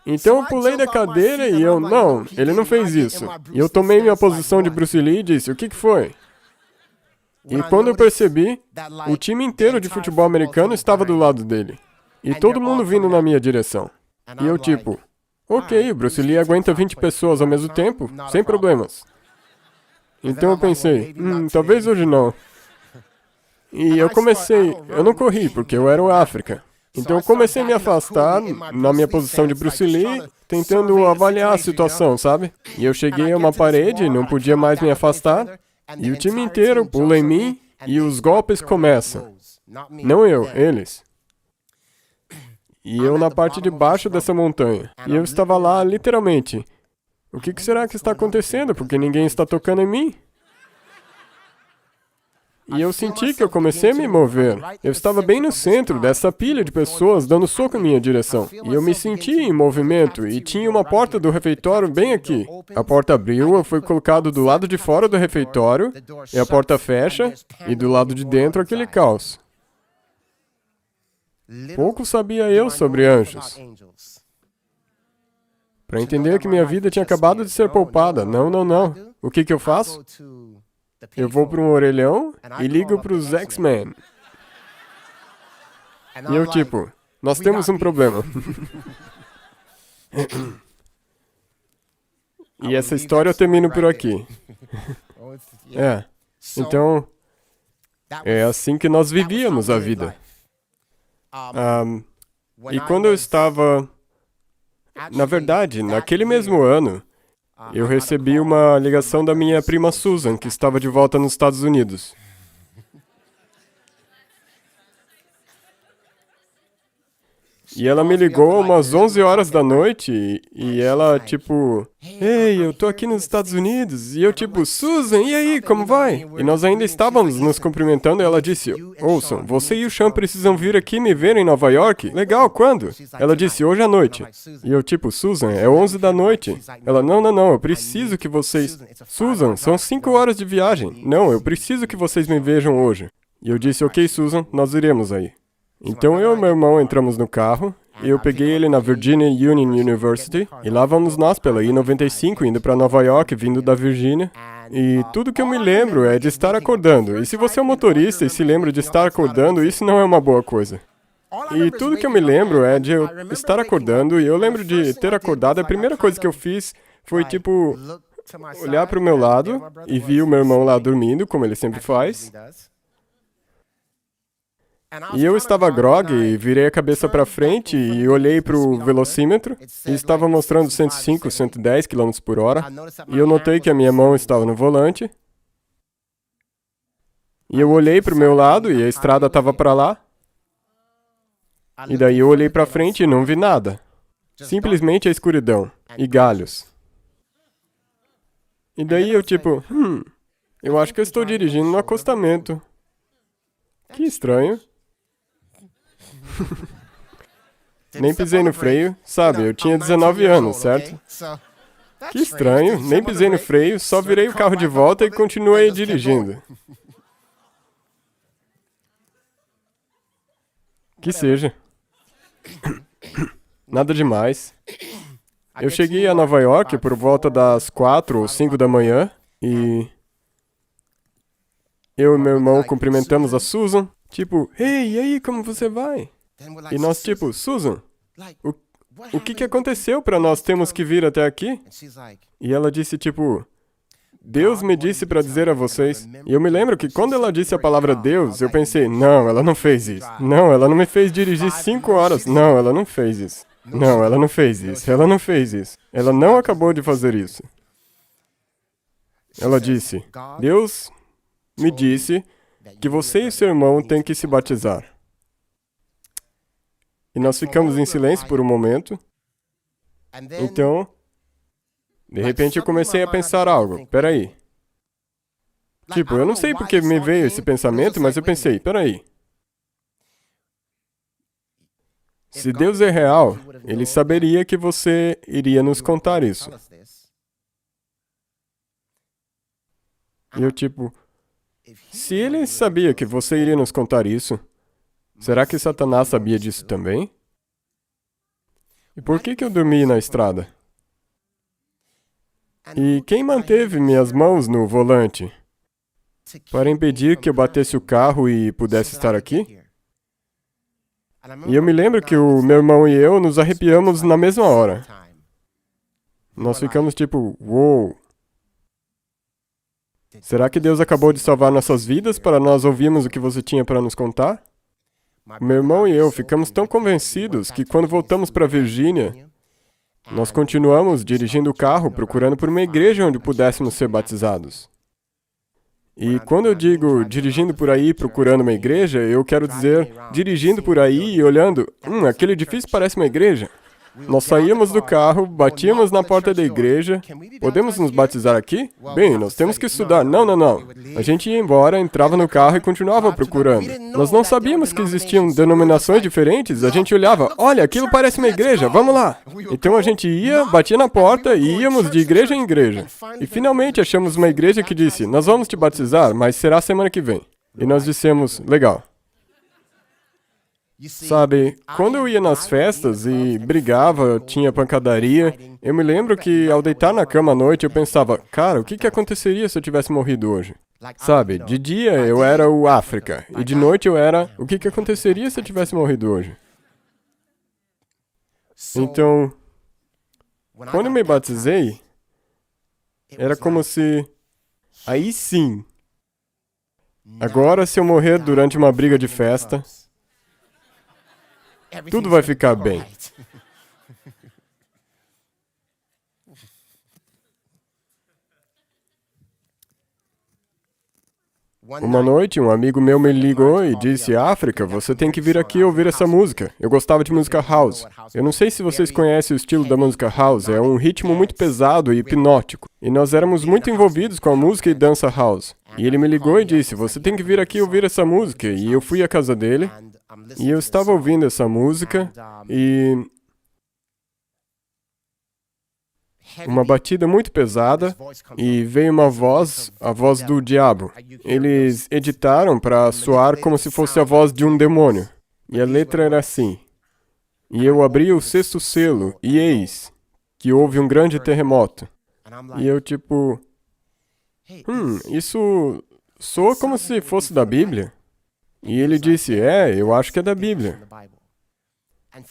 Então eu pulei da cadeira e eu, não, ele não fez isso. E eu tomei minha posição de Bruce Lee e disse, o que foi? E quando eu percebi, o time inteiro de futebol americano estava do lado dele. E todo mundo vindo na minha direção. E eu tipo, ok, o Bruce Lee aguenta 20 pessoas ao mesmo tempo, sem problemas. Então eu pensei, talvez hoje não. E eu não corri, porque eu era o África. Então eu comecei a me afastar na minha posição de Bruce Lee, tentando avaliar a situação, sabe? E eu cheguei a uma parede, não podia mais me afastar, e o time inteiro pula em mim e os golpes começam. Não eu, eles. E eu na parte de baixo dessa montanha. E eu estava lá, literalmente. O que será que está acontecendo? Porque ninguém está tocando em mim? E eu senti que eu comecei a me mover. Eu estava bem no centro dessa pilha de pessoas dando soco em minha direção. E eu me senti em movimento e tinha uma porta do refeitório bem aqui. A porta abriu, eu fui colocado do lado de fora do refeitório, e a porta fecha, e do lado de dentro aquele caos. Pouco sabia eu sobre anjos. Para entender que minha vida tinha acabado de ser poupada. Não. O que eu faço? Eu vou para um orelhão e ligo para os X-Men. E eu tipo, nós temos um problema. E essa história eu termino por aqui. Então, é assim que nós vivíamos a vida. E quando eu estava... Na verdade, naquele mesmo ano, eu recebi uma ligação da minha prima Susan, que estava de volta nos Estados Unidos. E ela me ligou umas 11 horas da noite e ela, tipo, ei, eu tô aqui nos Estados Unidos. E eu, tipo, Susan, e aí, como vai? E nós ainda estávamos nos cumprimentando e ela disse, ouçam, você e o Sean precisam vir aqui me ver em Nova York? Legal, quando? Ela disse, hoje à noite. E eu, tipo, Susan, é 11 da noite. Ela, não, eu preciso que vocês... Susan, são 5 horas de viagem. Não, eu preciso que vocês me vejam hoje. E eu disse, ok, Susan, nós iremos aí. Então eu e meu irmão entramos no carro, e eu peguei ele na Virginia Union University, e lá vamos nós pela I-95, indo para Nova York, vindo da Virgínia. E tudo que eu me lembro é de estar acordando. E se você é um motorista e se lembra de estar acordando, isso não é uma boa coisa. E tudo que eu me lembro é de eu estar acordando, e eu lembro de ter acordado, a primeira coisa que eu fiz foi, tipo, olhar para o meu lado, e vi o meu irmão lá dormindo, como ele sempre faz. E eu estava grogue e virei a cabeça para frente e olhei para o velocímetro e estava mostrando 105, 110 km por hora. E eu notei que a minha mão estava no volante. E eu olhei para o meu lado e a estrada estava para lá. E daí eu olhei para frente e não vi nada. Simplesmente a escuridão e galhos. E daí eu tipo, eu acho que eu estou dirigindo no acostamento. Que estranho. Nem pisei no freio, sabe? Eu tinha 19 anos, certo? Que estranho, nem pisei no freio, só virei o carro de volta e continuei dirigindo. Que seja. Nada demais. Eu cheguei a Nova York por volta das 4 ou 5 da manhã e eu e meu irmão cumprimentamos a Susan, tipo, ei, e aí, como você vai? E nós tipo, Susan, o que aconteceu para nós termos que vir até aqui? E ela disse tipo, Deus me disse para dizer a vocês. E eu me lembro que quando ela disse a palavra Deus, eu pensei, não, ela não fez isso. Não, ela não me fez dirigir 5 horas. Não, ela não fez isso. Não, ela não fez isso. Ela não fez isso. Ela não acabou de fazer isso. Ela disse, Deus me disse que você e seu irmão têm que se batizar. E nós ficamos em silêncio por um momento. Então, de repente eu comecei a pensar algo. Peraí. Tipo, eu não sei porque me veio esse pensamento, mas eu pensei, peraí. Se Deus é real, Ele saberia que você iria nos contar isso. E eu tipo, se Ele sabia que você iria nos contar isso, será que Satanás sabia disso também? E por que eu dormi na estrada? E quem manteve minhas mãos no volante para impedir que eu batesse o carro e pudesse estar aqui? E eu me lembro que o meu irmão e eu nos arrepiamos na mesma hora. Nós ficamos tipo, uou! Será que Deus acabou de salvar nossas vidas para nós ouvirmos o que você tinha para nos contar? Meu irmão e eu ficamos tão convencidos que quando voltamos para Virgínia, nós continuamos dirigindo o carro procurando por uma igreja onde pudéssemos ser batizados. E quando eu digo dirigindo por aí procurando uma igreja, eu quero dizer dirigindo por aí e olhando, aquele edifício parece uma igreja. Nós saíamos do carro, batíamos na porta da igreja. Podemos nos batizar aqui? Bem, nós temos que estudar. Não. A gente ia embora, entrava no carro e continuava procurando. Nós não sabíamos que existiam denominações diferentes. A gente olhava, olha, aquilo parece uma igreja, vamos lá. Então a gente ia, batia na porta e íamos de igreja em igreja. E finalmente achamos uma igreja que disse, nós vamos te batizar, mas será semana que vem. E nós dissemos, legal. Sabe, quando eu ia nas festas e brigava, tinha pancadaria, eu me lembro que ao deitar na cama à noite eu pensava, cara, o que aconteceria se eu tivesse morrido hoje? Sabe, de dia eu era o África, e de noite eu era, o que aconteceria se eu tivesse morrido hoje? Então, quando eu me batizei, era como se, aí sim, agora se eu morrer durante uma briga de festa, tudo vai ficar bem. Uma noite, um amigo meu me ligou e disse, África, você tem que vir aqui ouvir essa música. Eu gostava de música house. Eu não sei se vocês conhecem o estilo da música house, é um ritmo muito pesado e hipnótico. E nós éramos muito envolvidos com a música e dança house. E ele me ligou e disse, você tem que vir aqui ouvir essa música. E eu fui à casa dele. E eu estava ouvindo essa música e uma batida muito pesada e veio uma voz, a voz do diabo. Eles editaram para soar como se fosse a voz de um demônio. E a letra era assim. E eu abri o 6º selo e eis que houve um grande terremoto. E eu tipo, isso soa como se fosse da Bíblia. E ele disse, eu acho que é da Bíblia.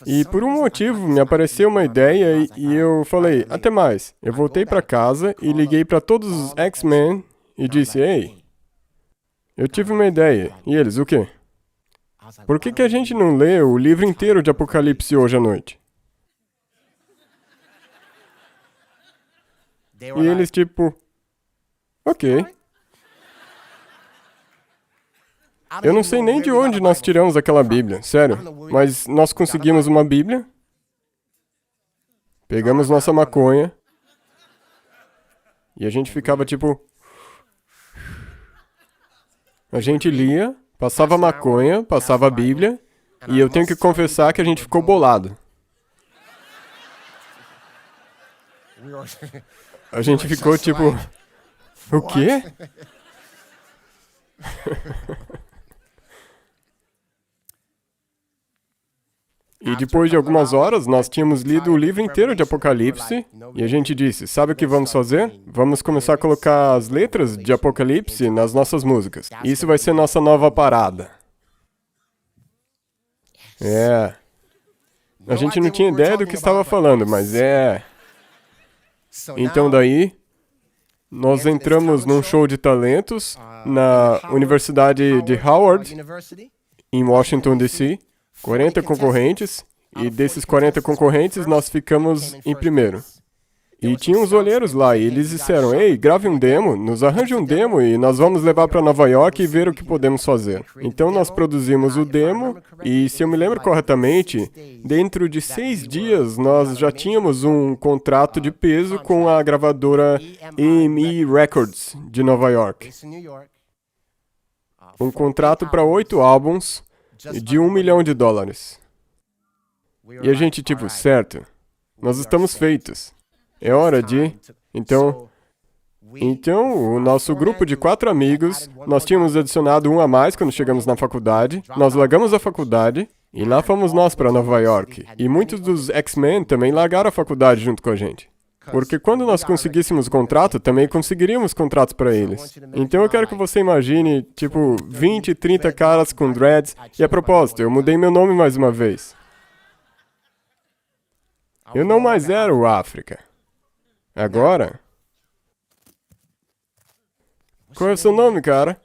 E por um motivo me apareceu uma ideia e eu falei, até mais. Eu voltei para casa e liguei para todos os X-Men e disse, ei, eu tive uma ideia. E eles, o quê? Por que a gente não lê o livro inteiro de Apocalipse hoje à noite? E eles tipo, ok. Eu não sei nem de onde nós tiramos aquela Bíblia, sério. Mas nós conseguimos uma Bíblia, pegamos nossa maconha, e a gente ficava tipo... A gente lia, passava maconha, passava a Bíblia, e eu tenho que confessar que a gente ficou bolado. A gente ficou tipo, o quê? E depois de algumas horas, nós tínhamos lido o livro inteiro de Apocalipse, e a gente disse, sabe o que vamos fazer? Vamos começar a colocar as letras de Apocalipse nas nossas músicas. Isso vai ser nossa nova parada. A gente não tinha ideia do que estava falando, mas Então daí, nós entramos num show de talentos na Universidade de Howard, em Washington, D.C., 40 concorrentes, e desses 40 concorrentes, nós ficamos em primeiro. E tinha uns olheiros lá, e eles disseram, ei, grave um demo, nos arranje um demo, e nós vamos levar para Nova York e ver o que podemos fazer. Então nós produzimos o demo, e se eu me lembro corretamente, dentro de 6 dias, nós já tínhamos um contrato de peso com a gravadora EMI Records, de Nova York. Um contrato para 8 álbuns, de $1 milhão. E a gente, tipo, certo, nós estamos feitos. É hora de... Então, o nosso grupo de 4 amigos, nós tínhamos adicionado um a mais quando chegamos na faculdade, nós largamos a faculdade, e lá fomos nós para Nova York. E muitos dos X-Men também largaram a faculdade junto com a gente. Porque quando nós conseguíssemos contrato, também conseguiríamos contratos para eles. Então eu quero que você imagine, tipo, 20, 30 caras com dreads. E a propósito, eu mudei meu nome mais uma vez. Eu não mais era o África. Agora... Qual é o seu nome, cara?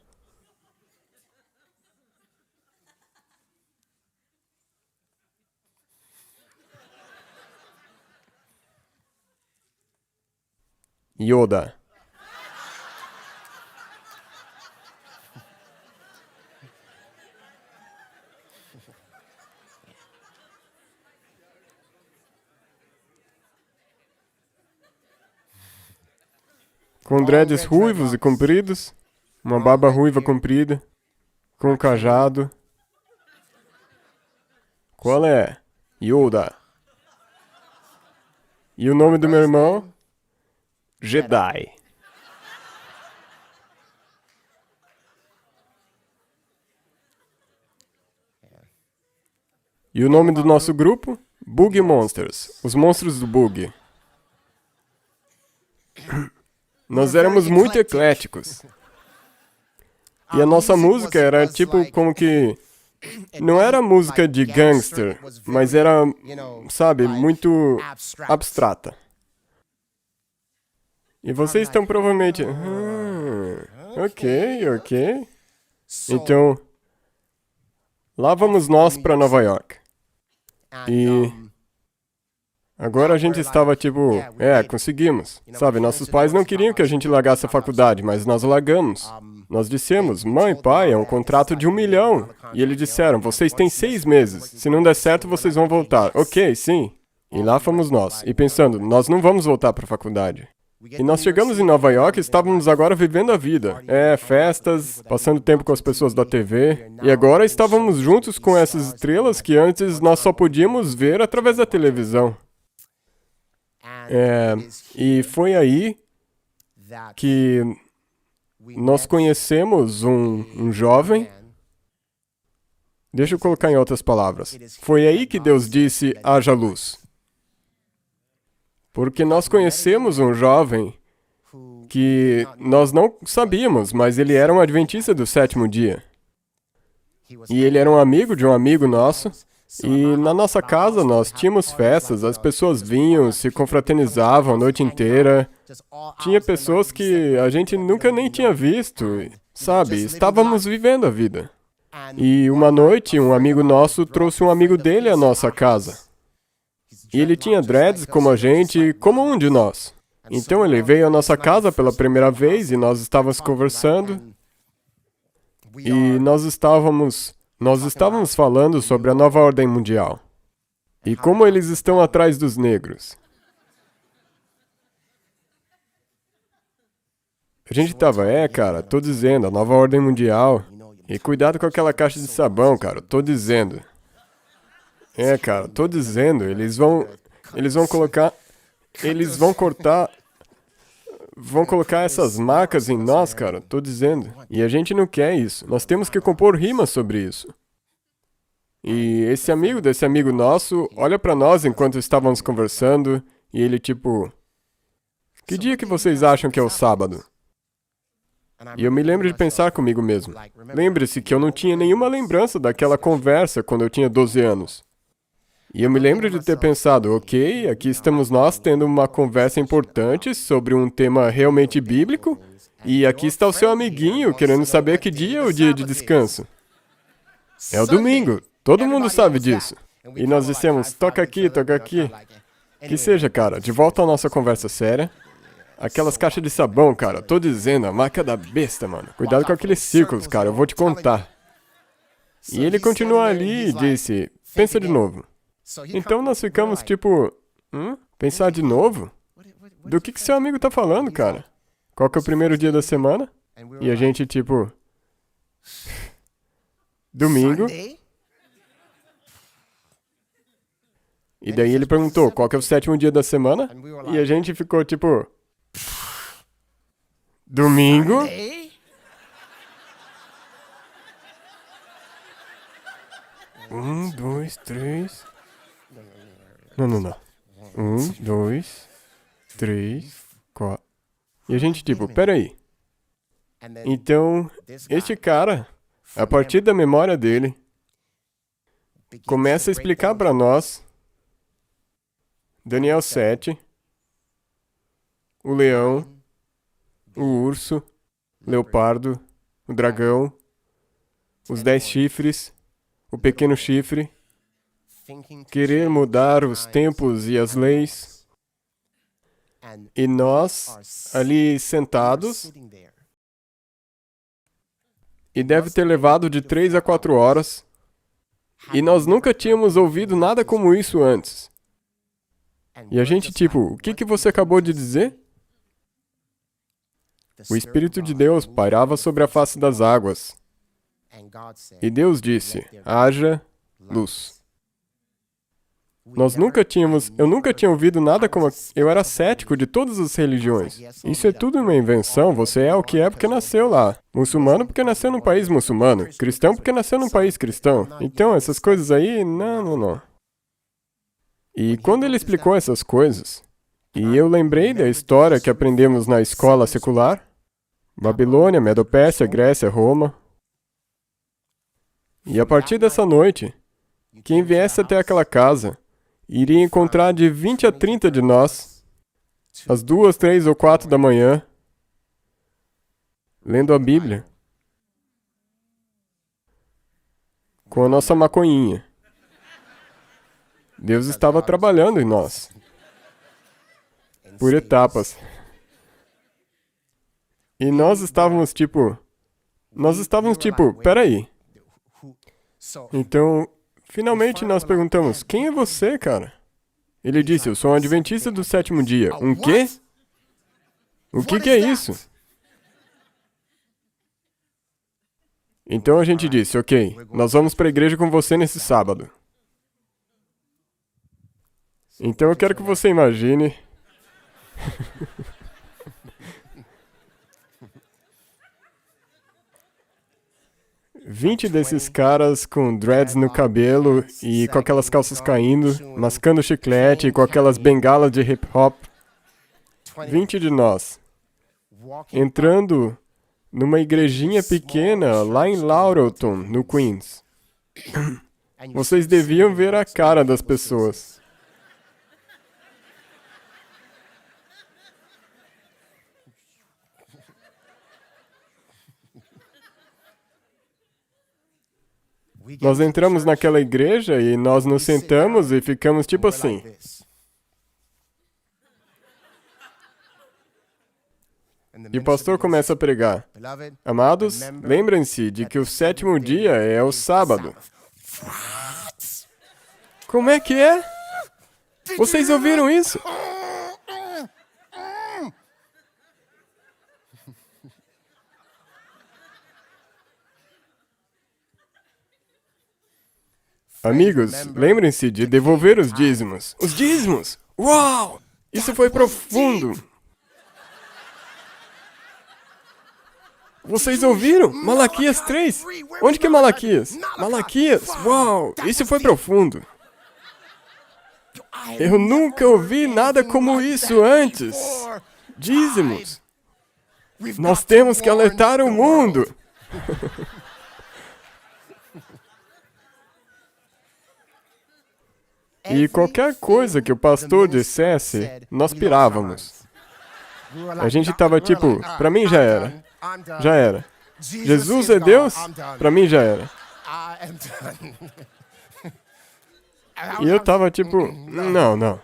Yoda. Com dreads ruivos e compridos, uma barba ruiva comprida, com um cajado. Qual é? Yoda. E o nome do meu irmão? Jedi. E o nome do nosso grupo? Boogie Monsters, os monstros do Boogie. Nós éramos muito ecléticos. E a nossa música era tipo como que... Não era música de gangster, mas era, sabe, muito abstrata. E vocês estão provavelmente... ok. Então, lá vamos nós para Nova York. E agora a gente estava tipo, conseguimos. Sabe, nossos pais não queriam que a gente largasse a faculdade, mas nós largamos. Nós dissemos, mãe, pai, é um contrato de $1 milhão. E eles disseram, vocês têm 6 meses. Se não der certo, vocês vão voltar. Ok, sim. E lá fomos nós. E pensando, nós não vamos voltar para a faculdade. E nós chegamos em Nova York e estávamos agora vivendo a vida. Festas, passando tempo com as pessoas da TV. E agora estávamos juntos com essas estrelas que antes nós só podíamos ver através da televisão. E foi aí que nós conhecemos um jovem. Deixa eu colocar em outras palavras. Foi aí que Deus disse, haja luz. Porque nós conhecemos um jovem que nós não sabíamos, mas ele era um adventista do 7º dia. E ele era um amigo de um amigo nosso. E na nossa casa nós tínhamos festas, as pessoas vinham, se confraternizavam a noite inteira. Tinha pessoas que a gente nunca nem tinha visto, sabe? Estávamos vivendo a vida. E uma noite, um amigo nosso trouxe um amigo dele à nossa casa. E ele tinha dreads como a gente, como um de nós. Então ele veio à nossa casa pela primeira vez e nós estávamos conversando. E nós estávamos falando sobre a nova ordem mundial. E como eles estão atrás dos negros. A gente estava, cara, tô dizendo, a nova ordem mundial. E cuidado com aquela caixa de sabão, cara, tô dizendo. Cara, tô dizendo, eles vão colocar, vão colocar essas marcas em nós, cara, tô dizendo. E a gente não quer isso, nós temos que compor rimas sobre isso. E esse amigo desse amigo nosso olha pra nós enquanto estávamos conversando, e ele tipo, que dia que vocês acham que é o sábado? E eu me lembro de pensar comigo mesmo. Lembre-se que eu não tinha nenhuma lembrança daquela conversa quando eu tinha 12 anos. E eu me lembro de ter pensado, ok, aqui estamos nós tendo uma conversa importante sobre um tema realmente bíblico, e aqui está o seu amiguinho querendo saber que dia é o dia de descanso. É o domingo, todo mundo sabe disso. E nós dissemos, toca aqui, toca aqui. Que seja, cara, de volta à nossa conversa séria. Aquelas caixas de sabão, cara, tô dizendo, a marca da besta, mano. Cuidado com aqueles círculos, cara, eu vou te contar. E ele continuou ali e disse, pensa de novo. Então nós ficamos tipo, pensar de novo? Do que seu amigo tá falando, cara? Qual que é o primeiro dia da semana? E a gente tipo, domingo. E daí ele perguntou, qual que é o sétimo dia da semana? E a gente ficou tipo, domingo? Um, dois, três. Não. 1, 2, 3, 4. E a gente tipo, peraí. Então, este cara, a partir da memória dele, começa a explicar para nós Daniel 7, o leão, o urso, o leopardo, o dragão, os 10 chifres, o pequeno chifre, querer mudar os tempos e as leis, e nós ali sentados, e deve ter levado de 3 a 4 horas, e nós nunca tínhamos ouvido nada como isso antes. E a gente tipo, o que você acabou de dizer? O Espírito de Deus pairava sobre a face das águas. E Deus disse, haja luz. Eu nunca tinha ouvido nada como... Eu era cético de todas as religiões. Isso é tudo uma invenção, você é o que é porque nasceu lá. Muçulmano porque nasceu num país muçulmano. Cristão porque nasceu num país cristão. Então, essas coisas aí, não. E quando ele explicou essas coisas, e eu lembrei da história que aprendemos na escola secular, Babilônia, Medo-Pérsia, Grécia, Roma. E a partir dessa noite, quem viesse até aquela casa, iria encontrar de 20 a 30 de nós, às 2, 3 ou 4 da manhã, lendo a Bíblia, com a nossa maconhinha. Deus estava trabalhando em nós, por etapas. E nós estávamos tipo, peraí. Então, finalmente nós perguntamos, quem é você, cara? Ele disse, eu sou um adventista do sétimo dia. Um quê? O que é isso? Então a gente disse, ok, nós vamos para a igreja com você nesse sábado. Então eu quero que você imagine... 20 desses caras com dreads no cabelo e com aquelas calças caindo, mascando chiclete e com aquelas bengalas de hip hop. 20 de nós, entrando numa igrejinha pequena lá em Laurelton, no Queens. Vocês deviam ver a cara das pessoas. Nós entramos naquela igreja e nós nos sentamos e ficamos tipo assim. E o pastor começa a pregar. Amados, lembrem-se de que o sétimo dia é o sábado. Como é que é? Vocês ouviram isso? Amigos, lembrem-se de devolver os dízimos. Os dízimos! Uau! Isso foi profundo! Vocês ouviram? Malaquias 3! Onde que é Malaquias? Malaquias! Uau! Isso foi profundo! Eu nunca ouvi nada como isso antes! Dízimos! Nós temos que alertar o mundo! E qualquer coisa que o pastor dissesse, nós pirávamos. A gente tava tipo, pra mim já era. Já era. Jesus é Deus? Pra mim já era. E eu tava tipo, não.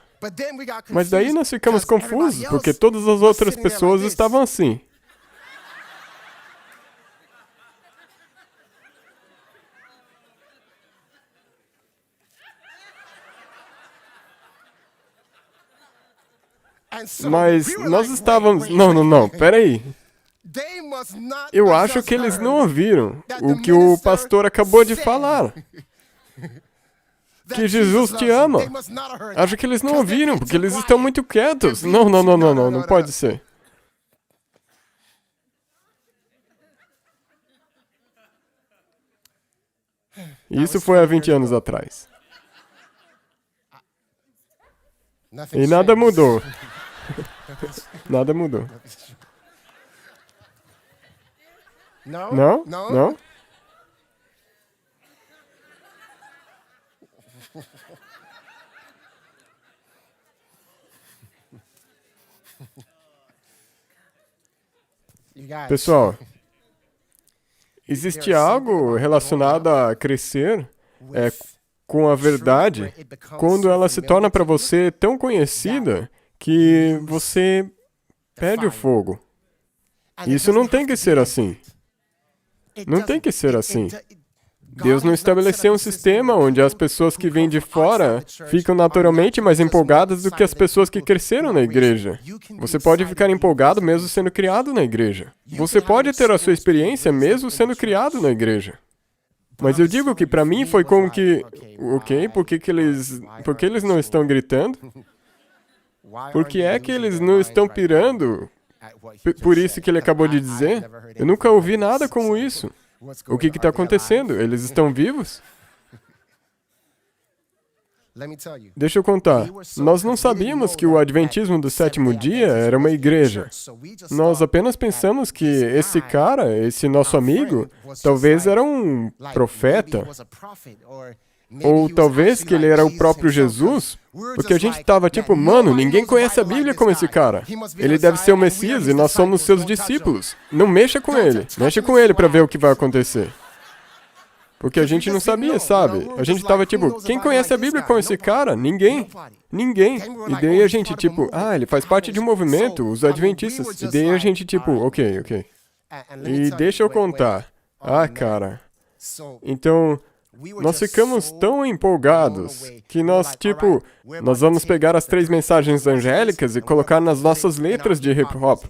Mas daí nós ficamos confusos, porque todas as outras pessoas estavam assim. Mas nós estávamos... Não, peraí. Eu acho que eles não ouviram o que o pastor acabou de falar. Que Jesus te ama. Acho que eles não ouviram, porque eles estão muito quietos. Não pode ser. Isso foi há 20 anos atrás. E nada mudou. Nada mudou. Não? Pessoal, existe algo relacionado a crescer com a verdade quando ela se torna para você tão conhecida que você perde o fogo. Isso não tem que ser assim. Não tem que ser assim. Deus não estabeleceu um sistema onde as pessoas que vêm de fora ficam naturalmente mais empolgadas do que as pessoas que cresceram na igreja. Você pode ficar empolgado mesmo sendo criado na igreja. Você pode ter a sua experiência mesmo sendo criado na igreja. Mas eu digo que para mim foi como que... Ok, por que eles não estão gritando? Por que é que eles não estão pirando? Por isso que ele acabou de dizer? Eu nunca ouvi nada como isso. O que está acontecendo? Eles estão vivos? Deixa eu contar. Nós não sabíamos que o Adventismo do sétimo dia era uma igreja. Nós apenas pensamos que esse cara, esse nosso amigo, talvez era um profeta. Ou talvez que ele era o próprio Jesus, porque a gente estava tipo, mano, ninguém conhece a Bíblia como esse cara. Ele deve ser o Messias e nós somos seus discípulos. Não mexa com ele. Mexa com ele para ver o que vai acontecer. Porque a gente não sabia, sabe? A gente estava tipo, quem conhece a Bíblia como esse cara? Ninguém. Ninguém. E daí a gente tipo, ele faz parte de um movimento, os Adventistas. E daí a gente tipo, ok. E deixa eu contar. Cara. Então... Nós ficamos tão empolgados que nós vamos pegar as 3 mensagens angélicas e colocar nas nossas letras de hip-hop.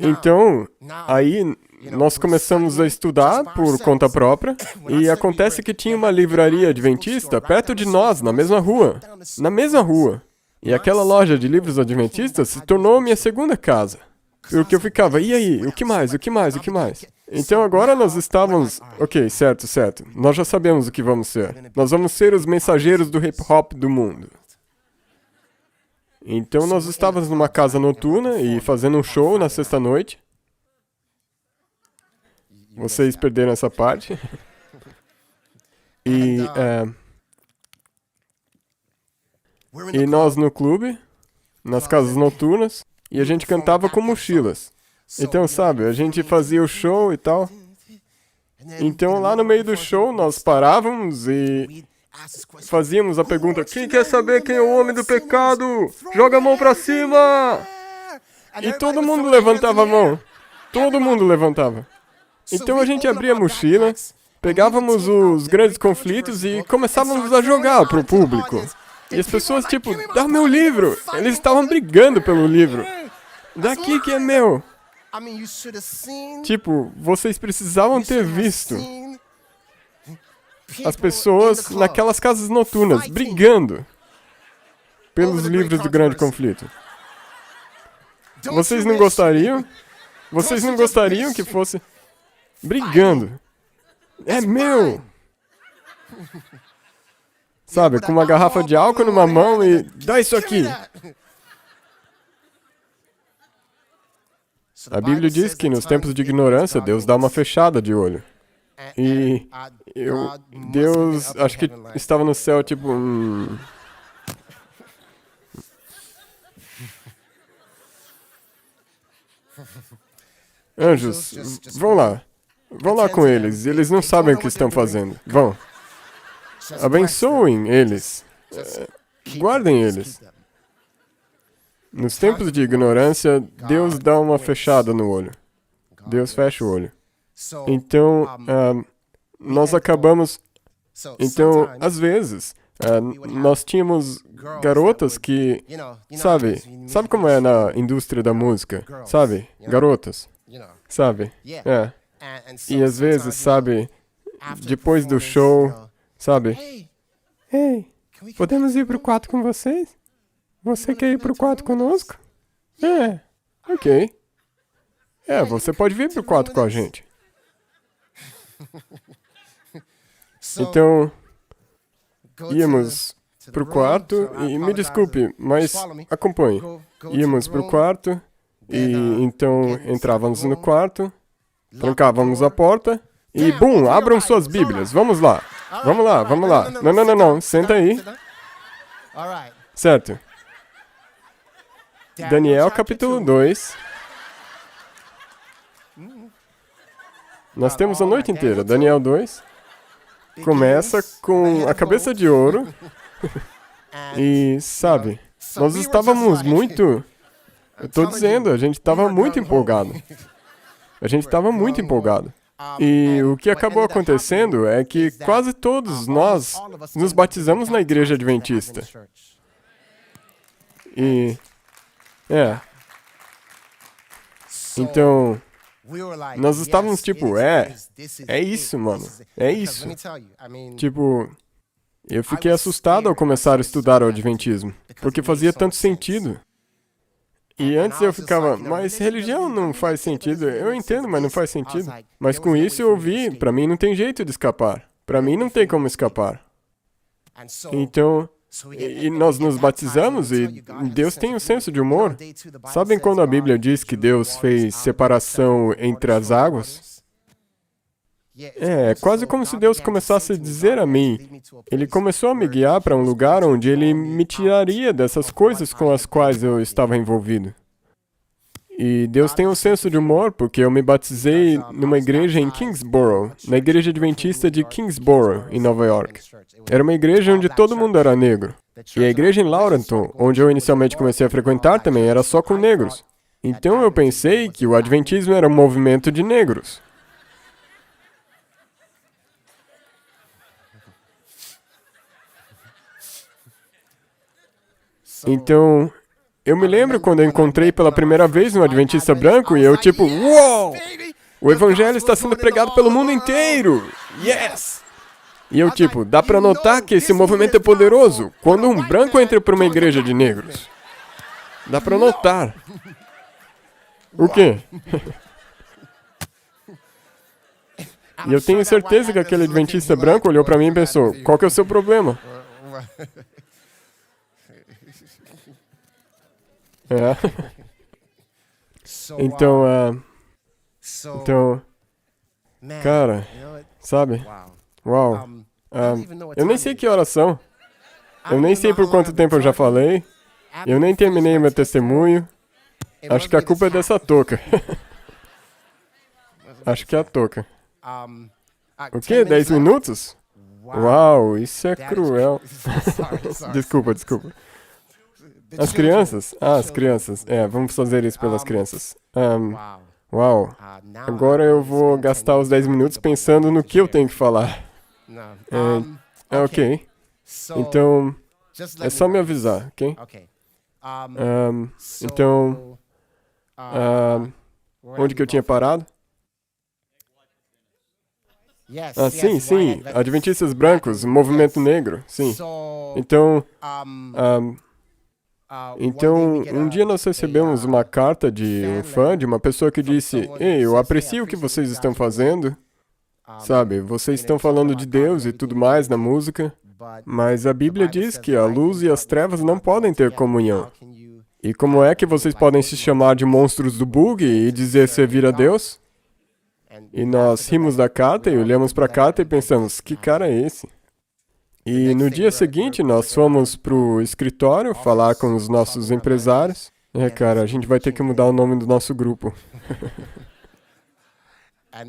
Então, aí nós começamos a estudar por conta própria e acontece que tinha uma livraria adventista perto de nós, na mesma rua. Na mesma rua. E aquela loja de livros adventistas se tornou minha segunda casa. Porque eu ficava, e aí, o que mais? Então agora nós estávamos... Ok, certo. Nós já sabemos o que vamos ser. Nós vamos ser os mensageiros do hip-hop do mundo. Então nós estávamos numa casa noturna e fazendo um show na sexta-noite. Vocês perderam essa parte. E nós no clube, nas casas noturnas, e a gente cantava com mochilas. Então, sabe, a gente fazia o show e tal. Então, lá no meio do show, nós parávamos e fazíamos a pergunta, quem quer saber quem é o homem do pecado? Joga a mão pra cima! E todo mundo levantava a mão. Todo mundo levantava. Então, a gente abria a mochila, pegávamos os grandes conflitos e começávamos a jogar pro público. E as pessoas, tipo, dá meu livro! Eles estavam brigando pelo livro. Daqui que é meu! Tipo, vocês precisavam ter visto. as pessoas naquelas casas noturnas, brigando pelos livros do Grande Conflito. Vocês não gostariam? Vocês não gostariam que fosse brigando? É meu! Sabe, com uma garrafa de álcool numa mão e dá isso aqui. A Bíblia diz que nos tempos de ignorância, Deus dá uma fechada de olho. E Deus, acho que estava no céu, tipo... Anjos, vão lá. Vão lá com eles. Eles não sabem o que estão fazendo. Vão. Abençoem eles. Guardem eles. Nos tempos de ignorância, Deus dá uma fechada no olho. Deus fecha o olho. Então, nós acabamos... Então, às vezes, nós tínhamos garotas que... Sabe como é na indústria da música? Sabe? Garotas. Sabe? É. E às vezes, sabe, depois do show, sabe? Ei, podemos ir pro quarto com vocês? Você quer ir pro quarto conosco? É, ok. Você pode vir pro quarto com a gente. Então, íamos pro quarto e, me desculpe, mas acompanhe. Íamos pro quarto e então entrávamos no quarto, trancávamos a porta e, bum, abram suas Bíblias. Vamos lá. Vamos lá, vamos lá. Não. Senta aí. Certo. Daniel, capítulo 2. Nós temos a noite inteira. Daniel 2. Começa com a cabeça de ouro. E, sabe, nós estávamos muito... Eu estou dizendo, a gente estava muito empolgado. A gente estava muito empolgado. E o que acabou acontecendo é que quase todos nós nos batizamos na igreja adventista. E... Então, nós estávamos tipo, é isso, mano. É isso. Tipo, eu fiquei assustado ao começar a estudar o adventismo, porque fazia tanto sentido. E antes eu ficava, mas religião não faz sentido. Eu entendo, mas não faz sentido. Mas com isso eu ouvi, pra mim não tem jeito de escapar. Pra mim não tem como escapar. Então, e nós nos batizamos e Deus tem um senso de humor. Sabem quando a Bíblia diz que Deus fez separação entre as águas? É quase como se Deus começasse a dizer a mim. Ele começou a me guiar para um lugar onde Ele me tiraria dessas coisas com as quais eu estava envolvido. E Deus tem um senso de humor porque eu me batizei numa igreja em Kingsborough, na igreja adventista de Kingsborough, em Nova York. Era uma igreja onde todo mundo era negro. E a igreja em Laurelton, onde eu inicialmente comecei a frequentar também, era só com negros. Então eu pensei que o adventismo era um movimento de negros. Então, eu me lembro quando eu encontrei pela primeira vez um adventista branco e eu tipo, uou! O evangelho está sendo pregado pelo mundo inteiro! Yes! E eu tipo, dá pra notar que esse movimento é poderoso quando um branco entra por uma igreja de negros. Dá pra notar. O quê? E eu tenho certeza que aquele adventista branco olhou pra mim e pensou, qual que é o seu problema? Então, cara, sabe? Uau. Eu nem sei que horas são. Eu nem sei por quanto tempo eu já falei. Eu nem terminei meu testemunho. Acho que a culpa é dessa touca. Acho que é a touca. O quê? 10 minutos? Uau, isso é cruel. Desculpa. As crianças? As crianças. Vamos fazer isso pelas crianças. Uau. Agora eu vou gastar os 10 minutos pensando no que eu tenho que falar. Ok. Então, é só me avisar, ok? Então, onde que eu tinha parado? Ah, sim, adventistas brancos, movimento negro, sim. Então, um dia nós recebemos uma carta de um fã, de uma pessoa que disse: Ei, eu aprecio o que vocês estão fazendo, sabe? Vocês estão falando de Deus e tudo mais na música, mas a Bíblia diz que a luz e as trevas não podem ter comunhão. E como é que vocês podem se chamar de monstros do bug e dizer servir a Deus? E nós rimos da carta e olhamos para a carta e pensamos, que cara é esse? E no dia seguinte nós fomos para o escritório falar com os nossos empresários. Cara, a gente vai ter que mudar o nome do nosso grupo.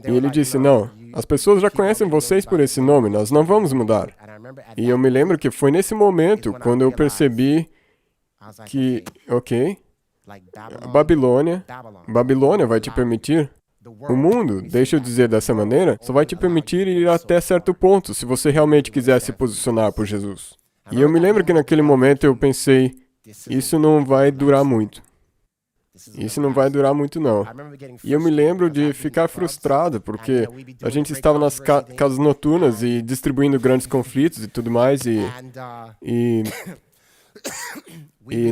E ele disse, não, as pessoas já conhecem vocês por esse nome, nós não vamos mudar. E eu me lembro que foi nesse momento quando eu percebi que, Babilônia vai te permitir. O mundo, deixa eu dizer dessa maneira, só vai te permitir ir até certo ponto, se você realmente quiser se posicionar por Jesus. E eu me lembro que naquele momento eu pensei, isso não vai durar muito. Isso não vai durar muito, não. E eu me lembro de ficar frustrado, porque a gente estava nas casas noturnas e distribuindo grandes conflitos e tudo mais, e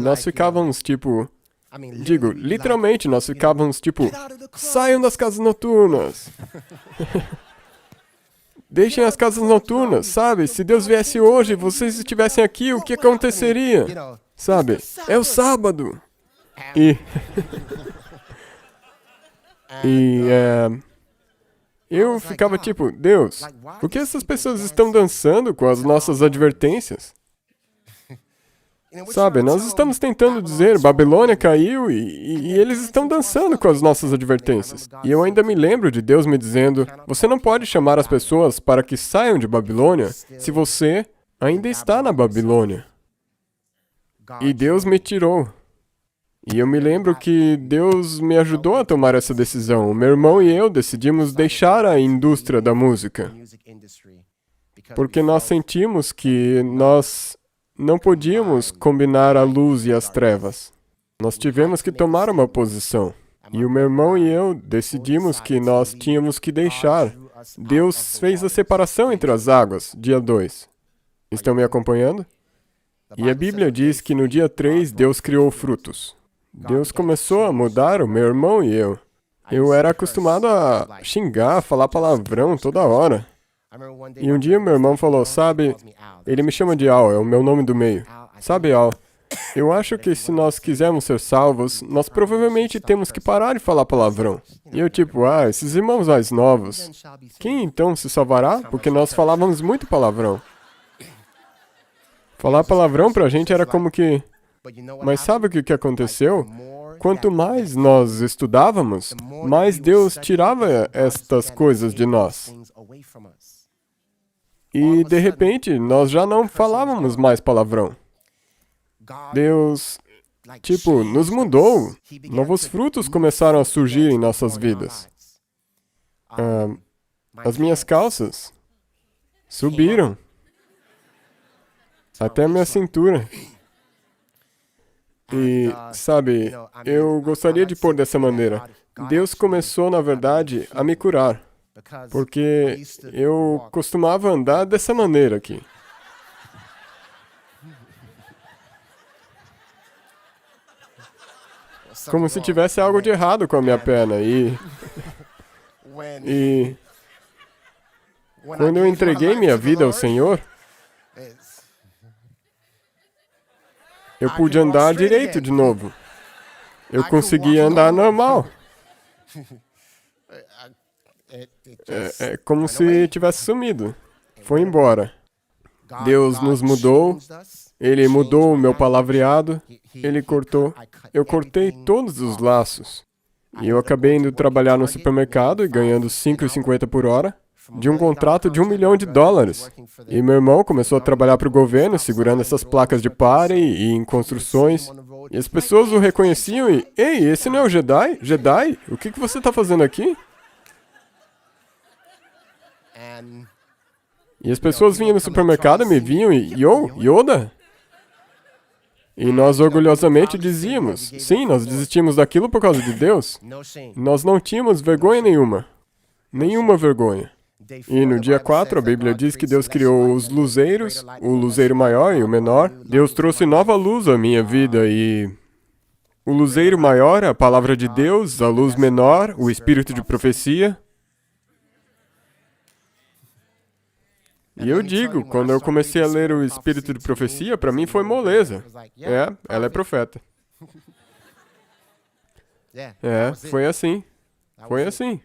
nós ficávamos, tipo... literalmente, nós ficávamos tipo, saiam das casas noturnas. Deixem as casas noturnas, sabe? Se Deus viesse hoje e vocês estivessem aqui, o que aconteceria? Sabe? É o sábado. Eu ficava tipo, Deus, por que essas pessoas estão dançando com as nossas advertências? Sabe, nós estamos tentando dizer, Babilônia caiu e eles estão dançando com as nossas advertências. E eu ainda me lembro de Deus me dizendo, você não pode chamar as pessoas para que saiam de Babilônia se você ainda está na Babilônia. E Deus me tirou. E eu me lembro que Deus me ajudou a tomar essa decisão. O meu irmão e eu decidimos deixar a indústria da música. Porque nós sentimos que nós não podíamos combinar a luz e as trevas. Nós tivemos que tomar uma posição. E o meu irmão e eu decidimos que nós tínhamos que deixar. Deus fez a separação entre as águas, dia 2. Estão me acompanhando? E a Bíblia diz que no dia 3 Deus criou frutos. Deus começou a mudar o meu irmão e eu. Eu era acostumado a xingar, falar palavrão toda hora. E um dia meu irmão falou, sabe, ele me chama de Al, é o meu nome do meio. Sabe, Al, eu acho que se nós quisermos ser salvos, nós provavelmente temos que parar de falar palavrão. E eu tipo, esses irmãos mais novos, quem então se salvará? Porque nós falávamos muito palavrão. Falar palavrão pra gente era como que... Mas sabe o que aconteceu? Quanto mais nós estudávamos, mais Deus tirava estas coisas de nós. E, de repente, nós já não falávamos mais palavrão. Deus, nos mudou. Novos frutos começaram a surgir em nossas vidas. As minhas calças subiram até a minha cintura. E, sabe, eu gostaria de pôr dessa maneira. Deus começou, na verdade, a me curar. Porque eu costumava andar dessa maneira aqui. Como se tivesse algo de errado com a minha perna. E quando eu entreguei minha vida ao Senhor, eu pude andar direito de novo. Eu conseguia andar normal. É como se tivesse sumido. Foi embora. Deus nos mudou. Ele mudou o meu palavreado. Ele cortou. Eu cortei todos os laços. E eu acabei indo trabalhar no supermercado e ganhando R$5,50 por hora, de um contrato de $1 milhão. E meu irmão começou a trabalhar para o governo, segurando essas placas de pare e em construções. E as pessoas o reconheciam e... Ei, esse não é o Jedi? Jedi? O que você está fazendo aqui? E as pessoas vinham no supermercado e me viam e... Yoda? E nós orgulhosamente dizíamos, sim, nós desistimos daquilo por causa de Deus. Nós não tínhamos vergonha nenhuma. Nenhuma vergonha. E no dia 4, a Bíblia diz que Deus criou os luzeiros, o luzeiro maior e o menor. Deus trouxe nova luz à minha vida e o luzeiro maior, a palavra de Deus, a luz menor, o espírito de profecia. E eu digo, quando eu comecei a ler o espírito de profecia, para mim foi moleza. Ela é profeta. Foi assim. Foi assim.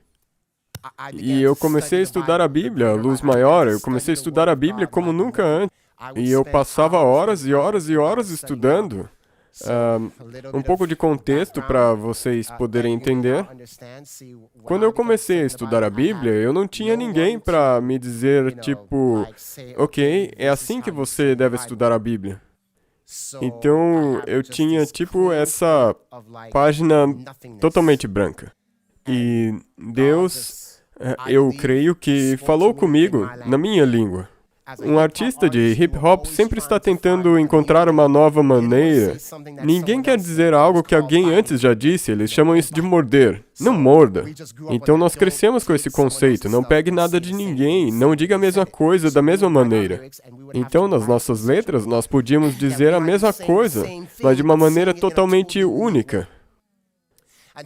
E eu comecei a estudar a Bíblia, a luz maior, eu comecei a estudar a Bíblia como nunca antes. E eu passava horas e horas e horas estudando. Um pouco de contexto para vocês poderem entender. Quando eu comecei a estudar a Bíblia, eu não tinha ninguém para me dizer, tipo, ok, é assim que você deve estudar a Bíblia. Então, eu tinha, tipo, essa página totalmente branca. E Deus, eu creio que falou comigo na minha língua. Um artista de hip hop sempre está tentando encontrar uma nova maneira. Ninguém quer dizer algo que alguém antes já disse, eles chamam isso de morder. Não morda. Então nós crescemos com esse conceito, não pegue nada de ninguém, não diga a mesma coisa da mesma maneira. Então nas nossas letras nós podíamos dizer a mesma coisa, mas de uma maneira totalmente única.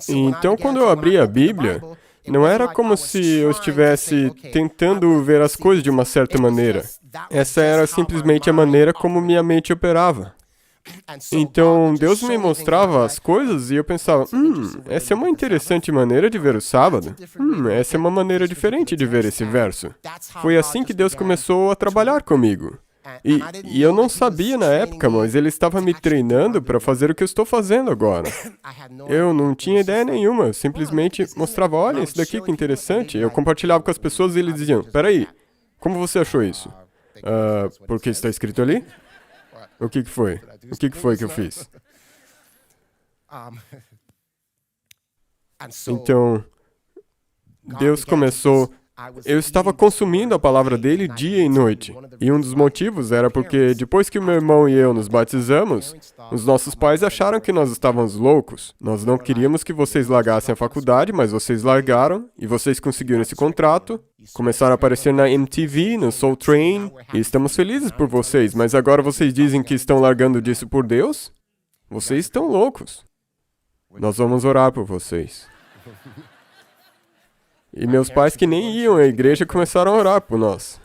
Então quando eu abri a Bíblia, não era como se eu estivesse tentando ver as coisas de uma certa maneira. Essa era simplesmente a maneira como minha mente operava. Então, Deus me mostrava as coisas e eu pensava, essa é uma interessante maneira de ver o sábado. Essa é uma maneira diferente de ver esse verso. Foi assim que Deus começou a trabalhar comigo. E eu não sabia na época, mas Ele estava me treinando para fazer o que eu estou fazendo agora. Eu não tinha ideia nenhuma, eu simplesmente mostrava, olha, isso daqui que interessante. Eu compartilhava com as pessoas e eles diziam, peraí, como você achou isso? Porque está escrito ali? O que foi? O que foi que eu fiz? Então, Deus começou... Eu estava consumindo a palavra dele dia e noite. E um dos motivos era porque depois que o meu irmão e eu nos batizamos, os nossos pais acharam que nós estávamos loucos. Nós não queríamos que vocês largassem a faculdade, mas vocês largaram e vocês conseguiram esse contrato. Começaram a aparecer na MTV, no Soul Train, e estamos felizes por vocês, mas agora vocês dizem que estão largando disso por Deus? Vocês estão loucos. Nós vamos orar por vocês. E meus pais que nem iam à igreja começaram a orar por nós.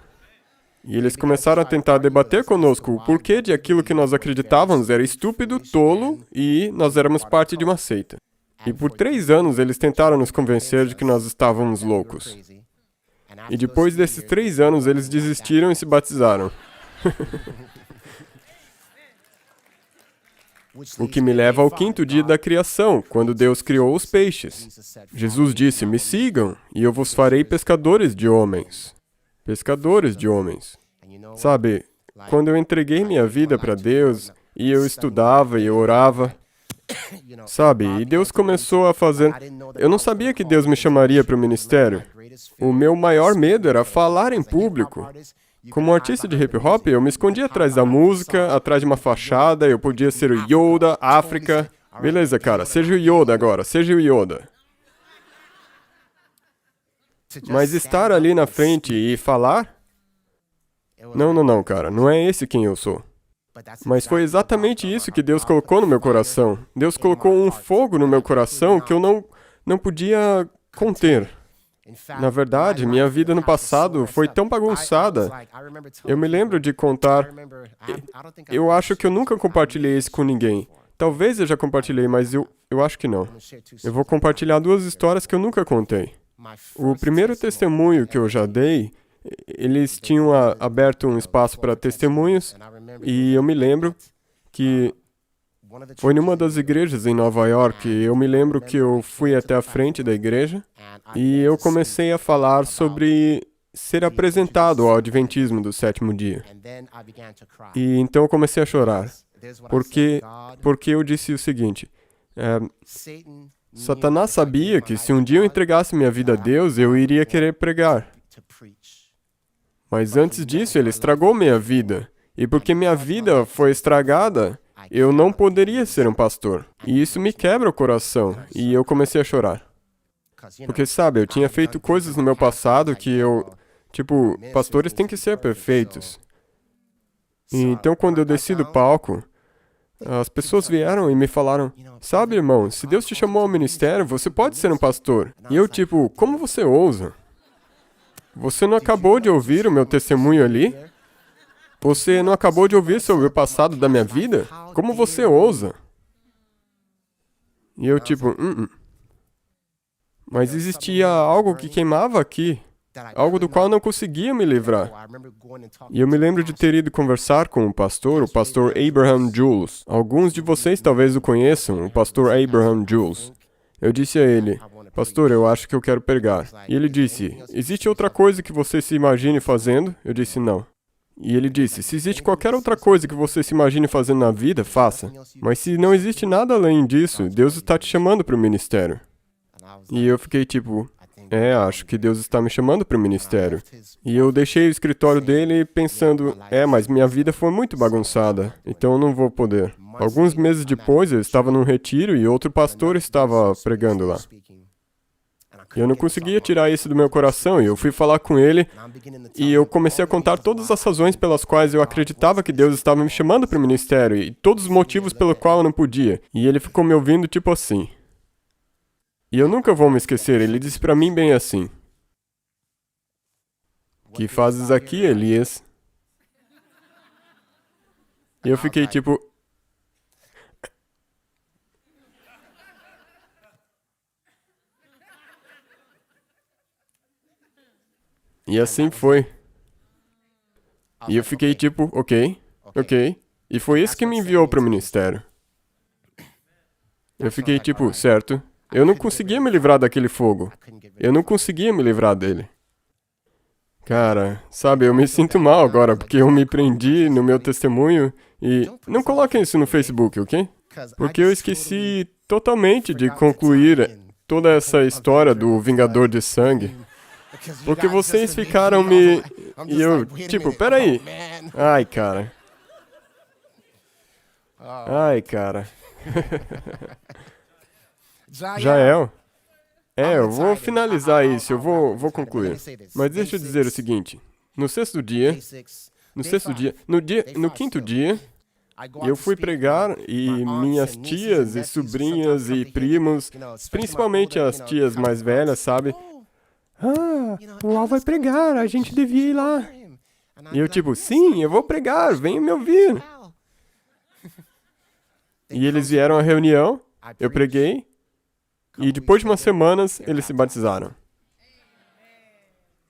E eles começaram a tentar debater conosco o porquê de aquilo que nós acreditávamos era estúpido, tolo e nós éramos parte de uma seita. E por 3 anos eles tentaram nos convencer de que nós estávamos loucos. E depois desses 3 anos eles desistiram e se batizaram. O que me leva ao 5º dia da criação, quando Deus criou os peixes. Jesus disse, me sigam, e eu vos farei pescadores de homens. Pescadores de homens. Sabe, quando eu entreguei minha vida para Deus, e eu estudava e eu orava, sabe, e Deus começou a fazer... Eu não sabia que Deus me chamaria para o ministério. O meu maior medo era falar em público. Como artista de hip hop, eu me escondia atrás da música, atrás de uma fachada, eu podia ser o Yoda, África. Beleza, cara, seja o Yoda agora, seja o Yoda. Mas estar ali na frente e falar? Não, cara, não é esse quem eu sou. Mas foi exatamente isso que Deus colocou no meu coração. Deus colocou um fogo no meu coração que eu não podia conter. Na verdade, minha vida no passado foi tão bagunçada. Eu me lembro de contar... Eu acho que eu nunca compartilhei isso com ninguém. Talvez eu já compartilhei, mas eu acho que não. Eu vou compartilhar 2 histórias que eu nunca contei. O primeiro testemunho que eu já dei, eles tinham aberto um espaço para testemunhos, e eu me lembro que foi numa das igrejas em Nova York, e eu me lembro que eu fui até a frente da igreja, e eu comecei a falar sobre ser apresentado ao Adventismo do 7º dia. E então eu comecei a chorar, porque eu disse o seguinte, Satanás sabia que se um dia eu entregasse minha vida a Deus, eu iria querer pregar. Mas antes disso, ele estragou minha vida. E porque minha vida foi estragada, eu não poderia ser um pastor. E isso me quebra o coração. E eu comecei a chorar. Porque, sabe, eu tinha feito coisas no meu passado que Tipo, pastores têm que ser perfeitos. E então, quando eu desci do palco, as pessoas vieram e me falaram, sabe, irmão, se Deus te chamou ao ministério, você pode ser um pastor. E eu, tipo, como você ousa? Você não acabou de ouvir o meu testemunho ali? Você não acabou de ouvir sobre o passado da minha vida? Como você ousa? E eu, tipo, Mas existia algo que queimava aqui. Algo do qual eu não conseguia me livrar. E eu me lembro de ter ido conversar com o pastor Abraham Jules. Alguns de vocês talvez o conheçam, o pastor Abraham Jules. Eu disse a ele, pastor, eu acho que eu quero pregar. E ele disse, existe outra coisa que você se imagine fazendo? Eu disse, não. E ele disse, se existe qualquer outra coisa que você se imagine fazendo na vida, faça. Mas se não existe nada além disso, Deus está te chamando para o ministério. E eu fiquei tipo, acho que Deus está me chamando para o ministério. E eu deixei o escritório dele pensando, mas minha vida foi muito bagunçada, então eu não vou poder. Alguns meses depois, eu estava num retiro e outro pastor estava pregando lá. E eu não conseguia tirar isso do meu coração, e eu fui falar com ele, e eu comecei a contar todas as razões pelas quais eu acreditava que Deus estava me chamando para o ministério, e todos os motivos pelo qual eu não podia. E ele ficou me ouvindo tipo assim. E eu nunca vou me esquecer, ele disse para mim bem assim. Que fazes aqui, Elias? E eu fiquei tipo... E assim foi. E eu fiquei tipo, ok. E foi isso que me enviou para o ministério. Eu fiquei tipo, certo. Eu não conseguia me livrar daquele fogo. Eu não conseguia me livrar dele. Cara, sabe, eu me sinto mal agora, porque eu me prendi no meu testemunho e... Não coloquem isso no Facebook, ok? Porque eu esqueci totalmente de concluir toda essa história do Vingador de Sangue. Porque vocês ficaram me... E eu, tipo, peraí. Ai, cara. Jael. Eu vou finalizar isso, eu vou concluir. Mas deixa eu dizer o seguinte. No quinto dia, eu fui pregar e minhas tias e sobrinhas e primos, principalmente as tias mais velhas, sabe? O Al vai pregar, a gente devia ir lá. E eu tipo, sim, eu vou pregar, venham me ouvir. E eles vieram à reunião, eu preguei, e depois de umas semanas, eles se batizaram.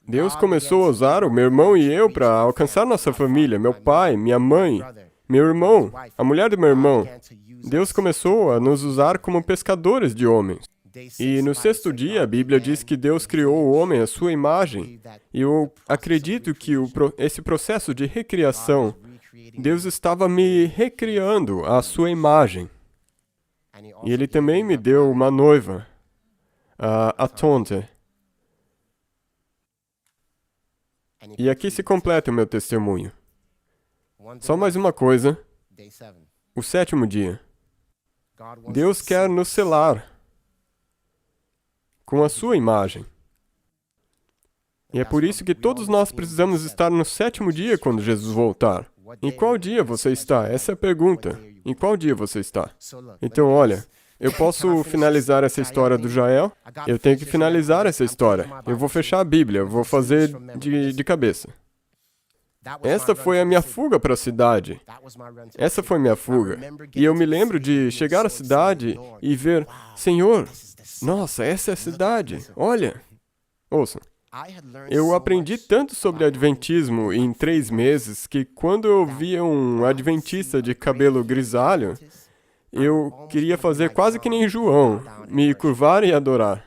Deus começou a usar o meu irmão e eu para alcançar nossa família, meu pai, minha mãe, meu irmão, a mulher do meu irmão. Deus começou a nos usar como pescadores de homens. E no sexto dia, a Bíblia diz que Deus criou o homem à sua imagem. E eu acredito que esse processo de recriação, Deus estava me recriando à sua imagem. E Ele também me deu uma noiva, a Tonte. E aqui se completa o meu testemunho. Só mais uma coisa. O sétimo dia. Deus quer nos selar com a sua imagem. E é por isso que todos nós precisamos estar no sétimo dia quando Jesus voltar. Em qual dia você está? Essa é a pergunta. Em qual dia você está? Então, olha, eu posso finalizar essa história do Jael? Eu tenho que finalizar essa história. Eu vou fechar a Bíblia, eu vou fazer de cabeça. Essa foi a minha fuga para a cidade. Essa foi minha fuga. E eu me lembro de chegar à cidade e ver, Senhor, nossa, essa é a cidade. Olha. Ouça. Eu aprendi tanto sobre Adventismo em 3 meses que quando eu via um adventista de cabelo grisalho, eu queria fazer quase que nem João, me curvar e adorar.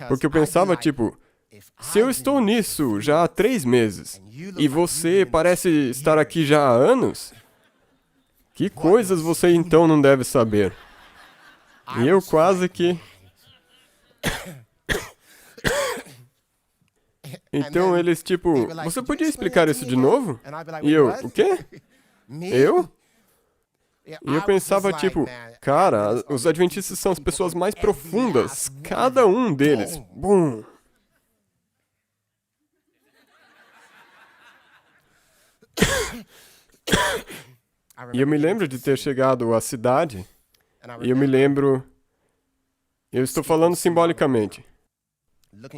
Porque eu pensava, tipo, se eu estou nisso já há 3 meses e você parece estar aqui já há anos, que coisas você então não deve saber? E eu quase que... Então eles, tipo, você podia explicar isso de novo? E eu, o quê? Eu? E eu pensava, tipo, cara, os adventistas são as pessoas mais profundas, cada um deles. Bum! E eu me lembro de ter chegado à cidade, e eu me lembro... Eu estou falando simbolicamente.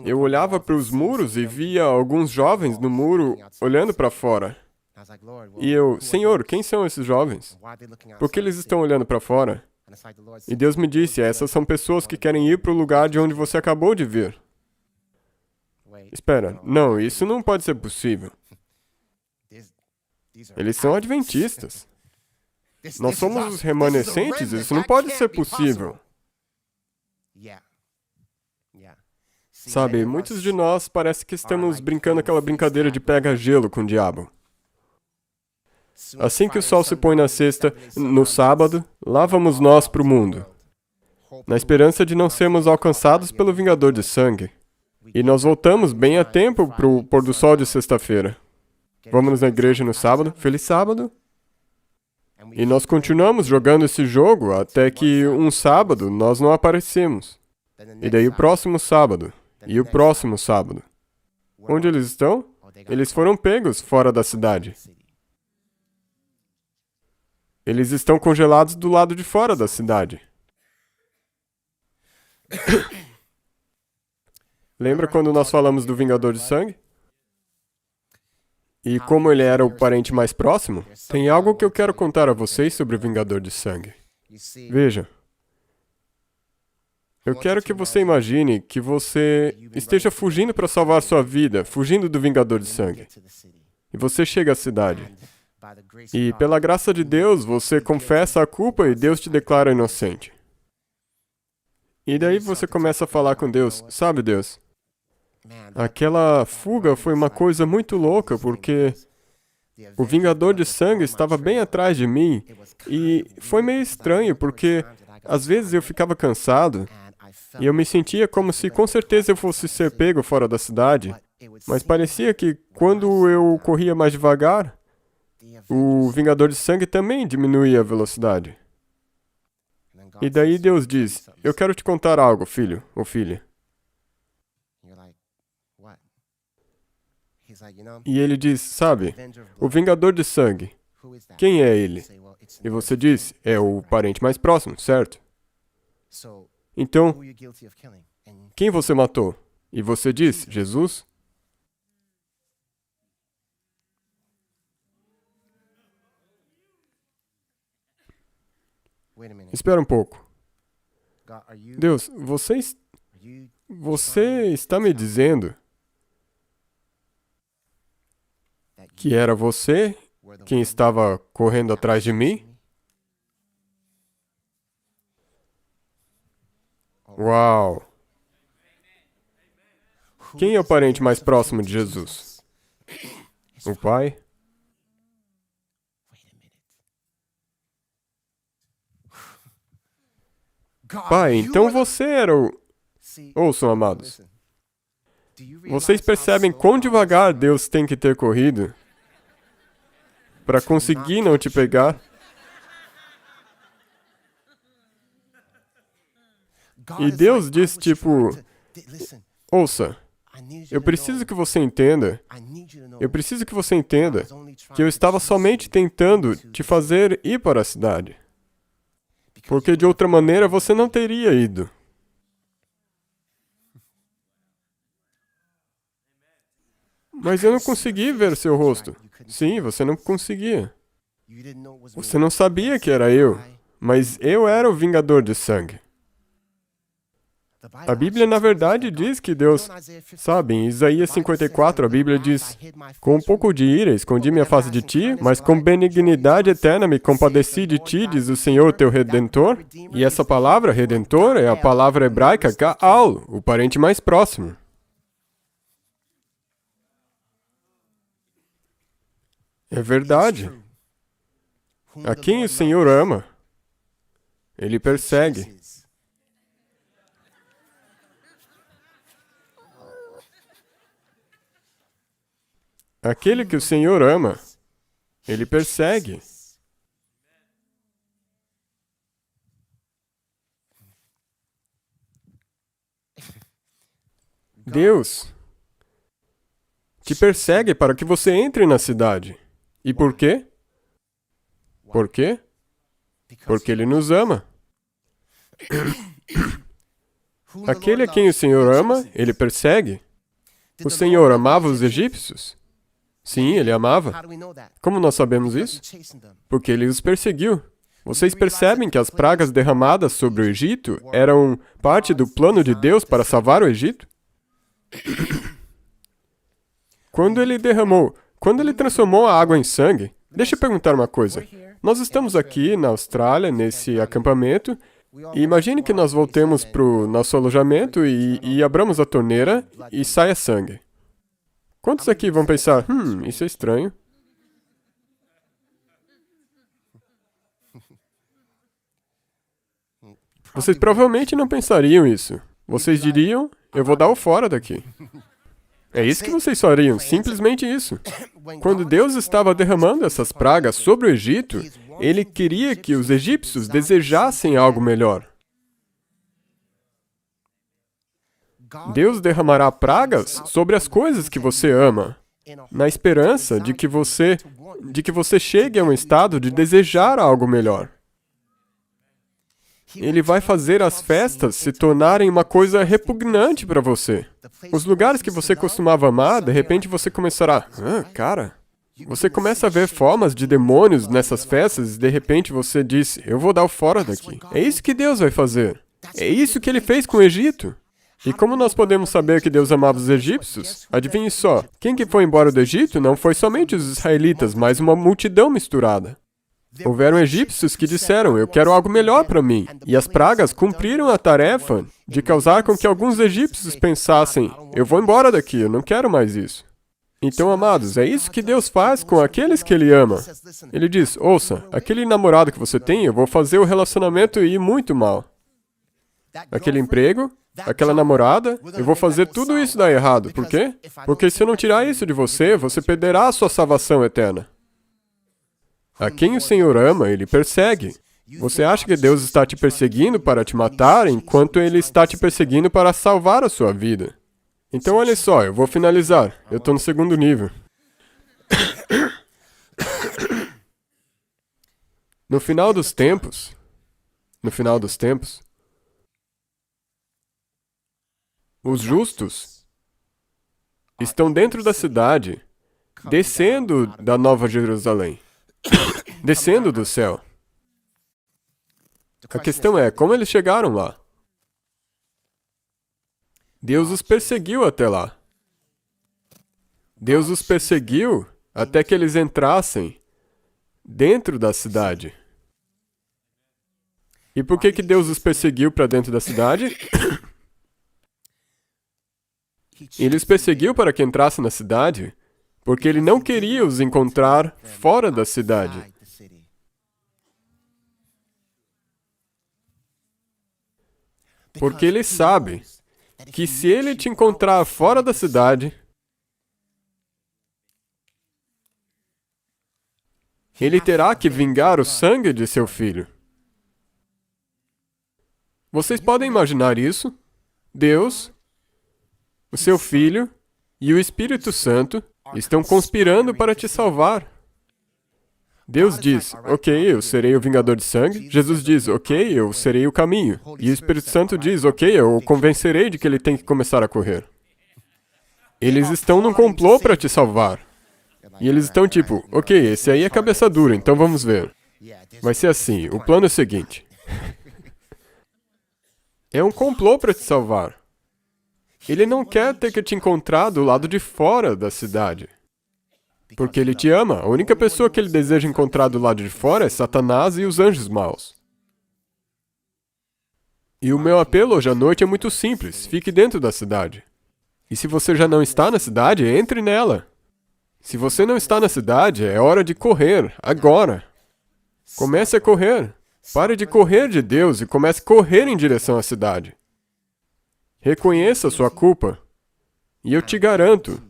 Eu olhava para os muros e via alguns jovens no muro olhando para fora. E eu, Senhor, quem são esses jovens? Por que eles estão olhando para fora? E Deus me disse, essas são pessoas que querem ir para o lugar de onde você acabou de vir. Espera, não, isso não pode ser possível. Eles são adventistas. Nós somos os remanescentes, isso não pode ser possível. Sabe, muitos de nós parece que estamos brincando aquela brincadeira de pega-gelo com o diabo. Assim que o sol se põe na sexta, no sábado, lá vamos nós para o mundo, na esperança de não sermos alcançados pelo vingador de sangue. E nós voltamos bem a tempo para o pôr do sol de sexta-feira. Vamos na igreja no sábado, feliz sábado. E nós continuamos jogando esse jogo até que um sábado nós não aparecemos. E daí o próximo sábado, e o próximo sábado. Onde eles estão? Eles foram pegos fora da cidade. Eles estão congelados do lado de fora da cidade. Lembra quando nós falamos do Vingador de Sangue? E como ele era o parente mais próximo? Tem algo que eu quero contar a vocês sobre o Vingador de Sangue. Veja. Eu quero que você imagine que você esteja fugindo para salvar sua vida, fugindo do Vingador de Sangue. E você chega à cidade. E, pela graça de Deus, você confessa a culpa e Deus te declara inocente. E daí você começa a falar com Deus. Sabe, Deus, aquela fuga foi uma coisa muito louca, porque o Vingador de Sangue estava bem atrás de mim. E foi meio estranho, porque às vezes eu ficava cansado e eu me sentia como se com certeza eu fosse ser pego fora da cidade. Mas parecia que quando eu corria mais devagar, o Vingador de Sangue também diminuía a velocidade. E daí Deus diz, eu quero te contar algo, filho ou filha. E ele diz, sabe, o Vingador de Sangue, quem é ele? E você diz, é o parente mais próximo, certo? Então, quem você matou? E você diz, Jesus? Espera um pouco. Deus, você está me dizendo que era você quem estava correndo atrás de mim? Uau! Quem é o parente mais próximo de Jesus? O Pai? Pai, então você era o... Ouçam, amados. Vocês percebem quão devagar Deus tem que ter corrido para conseguir não te pegar? E Deus diz, tipo, ouça, eu preciso que você entenda que eu estava somente tentando te fazer ir para a cidade. Porque de outra maneira você não teria ido. Mas eu não consegui ver seu rosto. Sim, você não conseguia. Você não sabia que era eu, mas eu era o Vingador de Sangue. A Bíblia, na verdade, diz que Deus... Sabe, em Isaías 54, a Bíblia diz, com um pouco de ira escondi minha face de ti, mas com benignidade eterna me compadeci de ti, diz o Senhor teu Redentor. E essa palavra, Redentor, é a palavra hebraica Ga'al, o parente mais próximo. É verdade. A quem o Senhor ama, Ele persegue. Aquele que o Senhor ama, Ele persegue. Deus te persegue para que você entre na cidade. E por quê? Por quê? Porque Ele nos ama. Aquele a quem o Senhor ama, Ele persegue. O Senhor amava os egípcios? Sim, Ele amava. Como nós sabemos isso? Porque Ele os perseguiu. Vocês percebem que as pragas derramadas sobre o Egito eram parte do plano de Deus para salvar o Egito? Quando Ele transformou a água em sangue, deixa eu perguntar uma coisa. Nós estamos aqui na Austrália, nesse acampamento, e imagine que nós voltemos para o nosso alojamento e abramos a torneira e saia sangue. Quantos aqui vão pensar, isso é estranho? Vocês provavelmente não pensariam isso. Vocês diriam, eu vou dar o fora daqui. É isso que vocês fariam, simplesmente isso. Quando Deus estava derramando essas pragas sobre o Egito, Ele queria que os egípcios desejassem algo melhor. Deus derramará pragas sobre as coisas que você ama, na esperança de que você chegue a um estado de desejar algo melhor. Ele vai fazer as festas se tornarem uma coisa repugnante para você. Os lugares que você costumava amar, de repente você começará, você começa a ver formas de demônios nessas festas e de repente você diz, eu vou dar o fora daqui. É isso que Deus vai fazer. É isso que Ele fez com o Egito. E como nós podemos saber que Deus amava os egípcios? Adivinhe só, quem que foi embora do Egito não foi somente os israelitas, mas uma multidão misturada. Houveram egípcios que disseram, eu quero algo melhor para mim. E as pragas cumpriram a tarefa de causar com que alguns egípcios pensassem, eu vou embora daqui, eu não quero mais isso. Então, amados, é isso que Deus faz com aqueles que Ele ama. Ele diz, ouça, aquele namorado que você tem, eu vou fazer o relacionamento ir muito mal. Aquele emprego, aquela namorada, eu vou fazer tudo isso dar errado. Por quê? Porque se eu não tirar isso de você, você perderá a sua salvação eterna. A quem o Senhor ama, Ele persegue. Você acha que Deus está te perseguindo para te matar, enquanto Ele está te perseguindo para salvar a sua vida? Então, olha só, eu vou finalizar. Eu estou no segundo nível. No final dos tempos, os justos estão dentro da cidade, descendo da Nova Jerusalém. Descendo do céu. A questão é, como eles chegaram lá? Deus os perseguiu até lá. Deus os perseguiu até que eles entrassem dentro da cidade. E por que Deus os perseguiu para dentro da cidade? Ele os perseguiu para que entrassem na cidade porque Ele não queria os encontrar fora da cidade. Porque Ele sabe que se Ele te encontrar fora da cidade, Ele terá que vingar o sangue de seu filho. Vocês podem imaginar isso? Deus, o seu Filho e o Espírito Santo estão conspirando para te salvar. Deus diz, ok, eu serei o vingador de sangue. Jesus diz, ok, eu serei o caminho. E o Espírito Santo diz, ok, eu o convencerei de que ele tem que começar a correr. Eles estão num complô para te salvar. E eles estão tipo, ok, esse aí é cabeça dura, então vamos ver. Vai ser assim, o plano é o seguinte. É um complô para te salvar. Ele não quer ter que te encontrar do lado de fora da cidade. Porque Ele te ama. A única pessoa que Ele deseja encontrar do lado de fora é Satanás e os anjos maus. E o meu apelo hoje à noite é muito simples. Fique dentro da cidade. E se você já não está na cidade, entre nela. Se você não está na cidade, é hora de correr, agora. Comece a correr. Pare de correr de Deus e comece a correr em direção à cidade. Reconheça a sua culpa. E eu te garanto,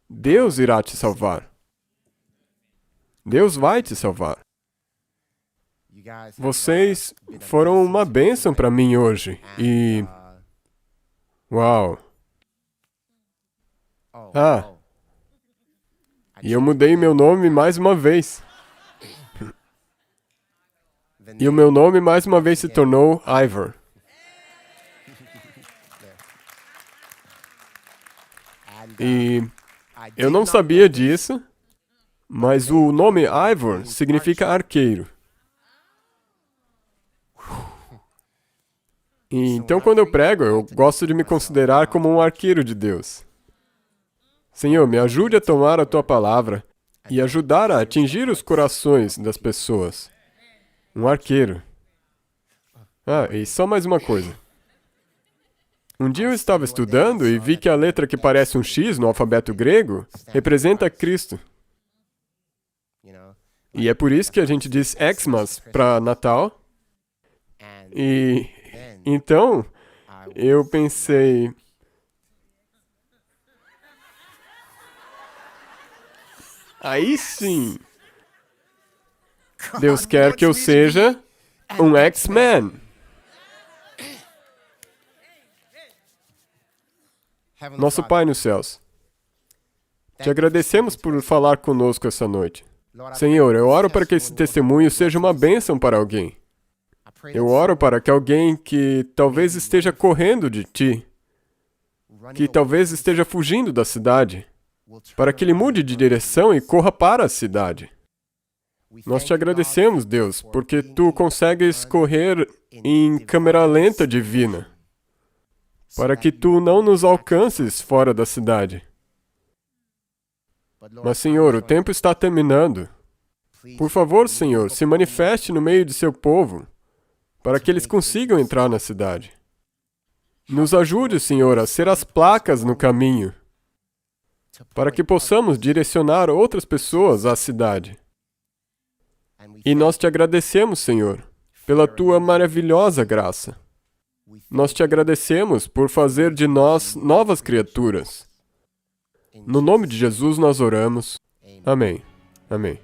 Deus irá te salvar. Deus vai te salvar. Vocês foram uma bênção para mim hoje. E... Uau! E eu mudei meu nome mais uma vez. E o meu nome mais uma vez se tornou Ivor. E eu não sabia disso, mas o nome Ivor significa arqueiro. E então, quando eu prego, eu gosto de me considerar como um arqueiro de Deus. Senhor, me ajude a tomar a Tua palavra e ajudar a atingir os corações das pessoas. Um arqueiro. E só mais uma coisa. Um dia eu estava estudando e vi que a letra que parece um X no alfabeto grego representa Cristo. E é por isso que a gente diz Xmas para Natal. E então eu pensei, aí sim, Deus quer que eu seja um X-Man. Nosso Pai nos céus, te agradecemos por falar conosco essa noite. Senhor, eu oro para que esse testemunho seja uma bênção para alguém. Eu oro para que alguém que talvez esteja correndo de Ti, que talvez esteja fugindo da cidade, para que ele mude de direção e corra para a cidade. Nós te agradecemos, Deus, porque Tu consegues correr em câmera lenta divina, para que Tu não nos alcances fora da cidade. Mas, Senhor, o tempo está terminando. Por favor, Senhor, se manifeste no meio de Seu povo, para que eles consigam entrar na cidade. Nos ajude, Senhor, a ser as placas no caminho, para que possamos direcionar outras pessoas à cidade. E nós te agradecemos, Senhor, pela Tua maravilhosa graça. Nós te agradecemos por fazer de nós novas criaturas. No nome de Jesus nós oramos. Amém. Amém.